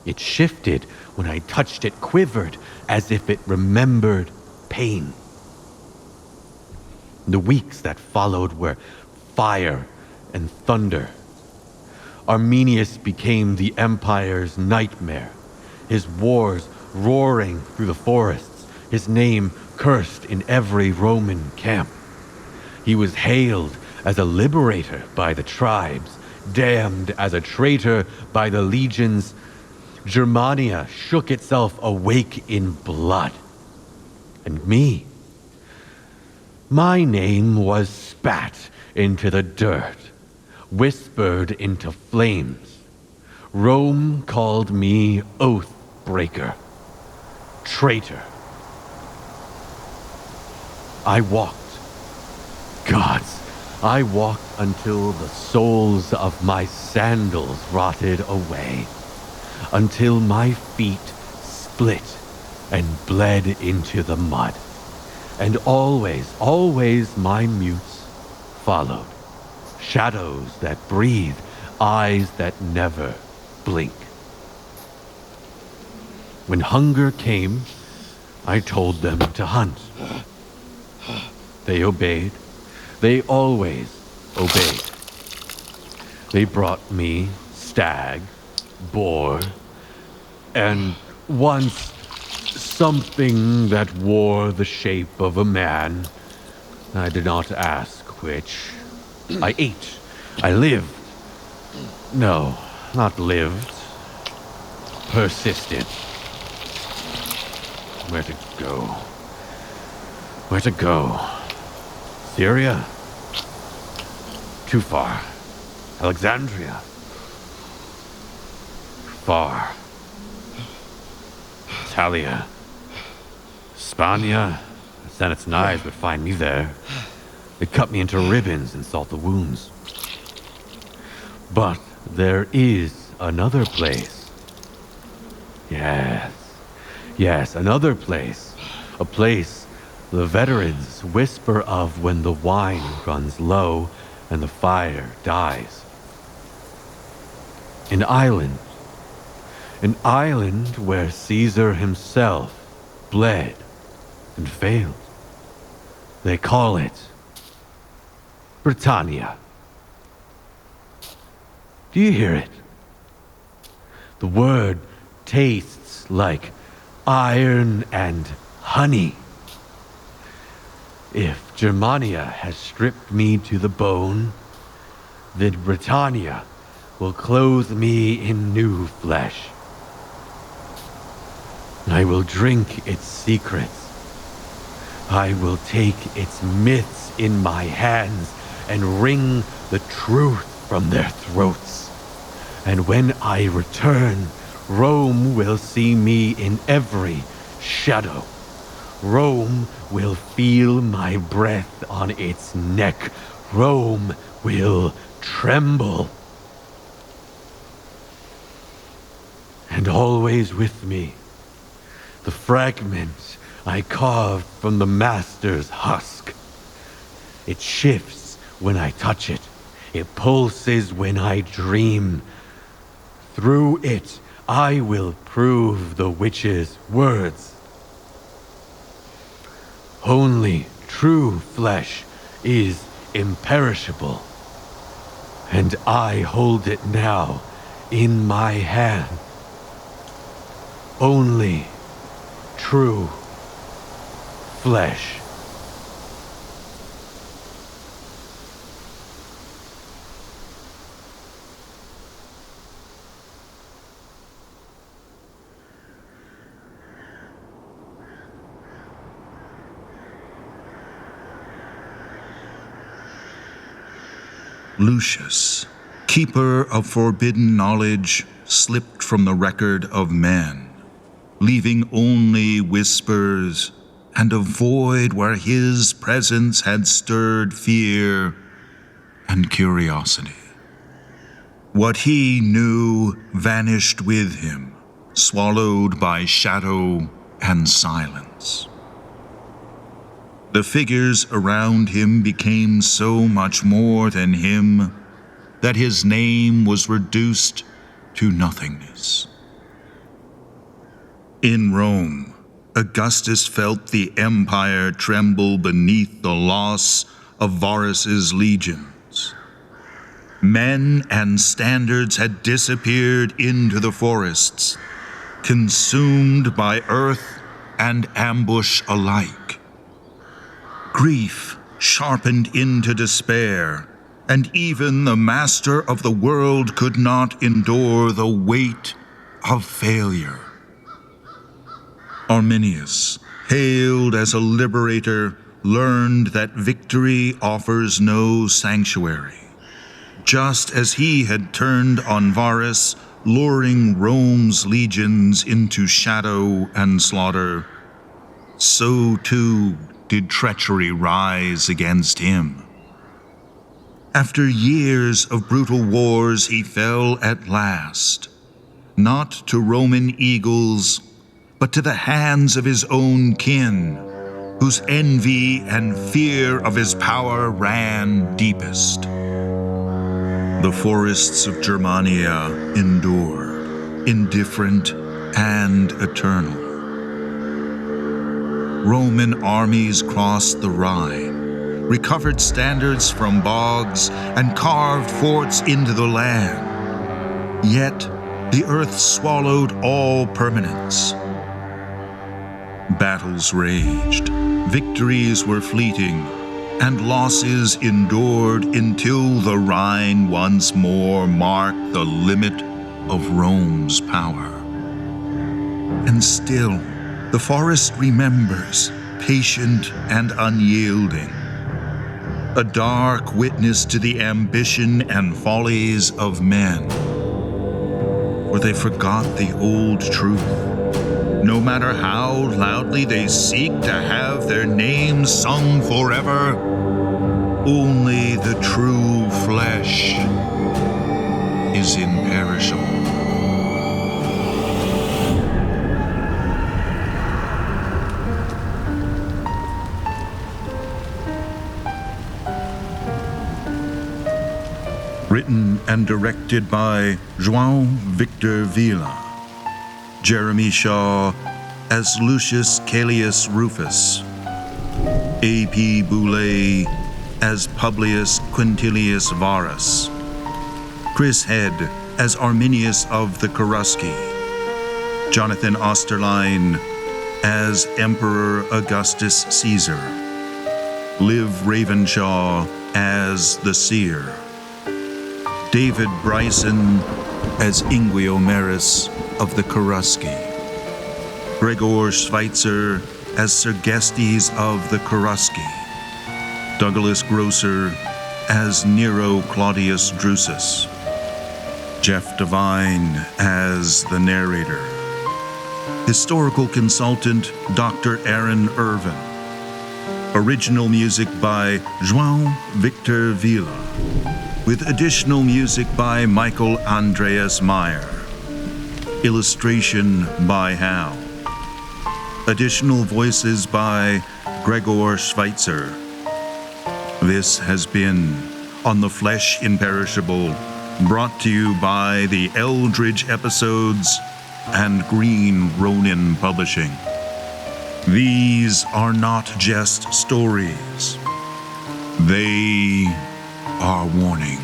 It shifted when I touched it, quivered as if it remembered pain. The weeks that followed were fire and thunder. Arminius became the Empire's nightmare, his wars roaring through the forests, his name cursed in every Roman camp. He was hailed as a liberator by the tribes, damned as a traitor by the legions. Germania shook itself awake in blood. And me, my name was spat into the dirt, whispered into flames. Rome called me oath breaker, traitor. I walked. Gods, I walked until the soles of my sandals rotted away, until my feet split and bled into the mud. And always, always my mutes followed. Shadows that breathe, eyes that never blink. When hunger came, I told them to hunt. They obeyed. They always obeyed. They brought me stag, boar, and once something that wore the shape of a man. I did not ask which. I ate. I lived. No, not lived. Persisted. Where to go? Where to go? Syria? Too far. Alexandria? Far. Italia? Spania? The Senate's knives would find me there. They cut me into ribbons and salt the wounds. But there is another place. Yes, another place. A place the veterans whisper of when the wine runs low and the fire dies. An island where Caesar himself bled and failed. They call it Britannia. Do you hear it? The word tastes like iron and honey. If Germania has stripped me to the bone, then Britannia will clothe me in new flesh. I will drink its secrets. I will take its myths in my hands and wring the truth from their throats. And when I return, Rome will see me in every shadow. Rome will feel my breath on its neck. Rome will tremble. And always with me, the fragment I carved from the master's husk. It shifts when I touch it. It pulses when I dream. Through it, I will prove the witch's words. Only true flesh is imperishable, and I hold it now in my hand. Only true flesh. Lucius, keeper of forbidden knowledge, slipped from the record of men, leaving only whispers and a void where his presence had stirred fear and curiosity. What he knew vanished with him, swallowed by shadow and silence. The figures around him became so much more than him that his name was reduced to nothingness. In Rome, Augustus felt the empire tremble beneath the loss of Varus's legions. Men and standards had disappeared into the forests, consumed by earth and ambush alike. Grief sharpened into despair, and even the master of the world could not endure the weight of failure. Arminius, hailed as a liberator, learned that victory offers no sanctuary. Just as he had turned on Varus, luring Rome's legions into shadow and slaughter, so too did treachery rise against him. After years of brutal wars, he fell at last, not to Roman eagles, but to the hands of his own kin, whose envy and fear of his power ran deepest. The forests of Germania endured, indifferent and eternal. Roman armies crossed the Rhine, recovered standards from bogs, and carved forts into the land. Yet the earth swallowed all permanence. Battles raged, victories were fleeting, and losses endured until the Rhine once more marked the limit of Rome's power. And still, the forest remembers, patient and unyielding, a dark witness to the ambition and follies of men. For they forgot the old truth. No matter how loudly they seek to have their names sung forever, only the true flesh is imperishable. Written and directed by João Victor Vila. Jeremy Shaw as Lucius Caelius Rufus. A.P. Boulay as Publius Quintillius Varus. Chris Head as Arminius of the Cherusci, Jonathan Osterline as Emperor Augustus Caesar, Liv Ravenshaw as the Seer, David Bryson as Inguiomerus of the Cherusci, Gregor Schweitzer as Sergestes of the Cherusci, Douglas Grosser as Nero Claudius Drusus, Jeff Devine as the narrator, historical consultant Dr. Aaron Irvin, original music by João Victor Vila, with additional music by Michael Andreas Meyer, illustration by Hal, additional voices by Gregor Schweitzer. This has been On the Flesh Imperishable, brought to you by the Eldritch Episodes and Green Ronin Publishing. These are not just stories. They are warnings.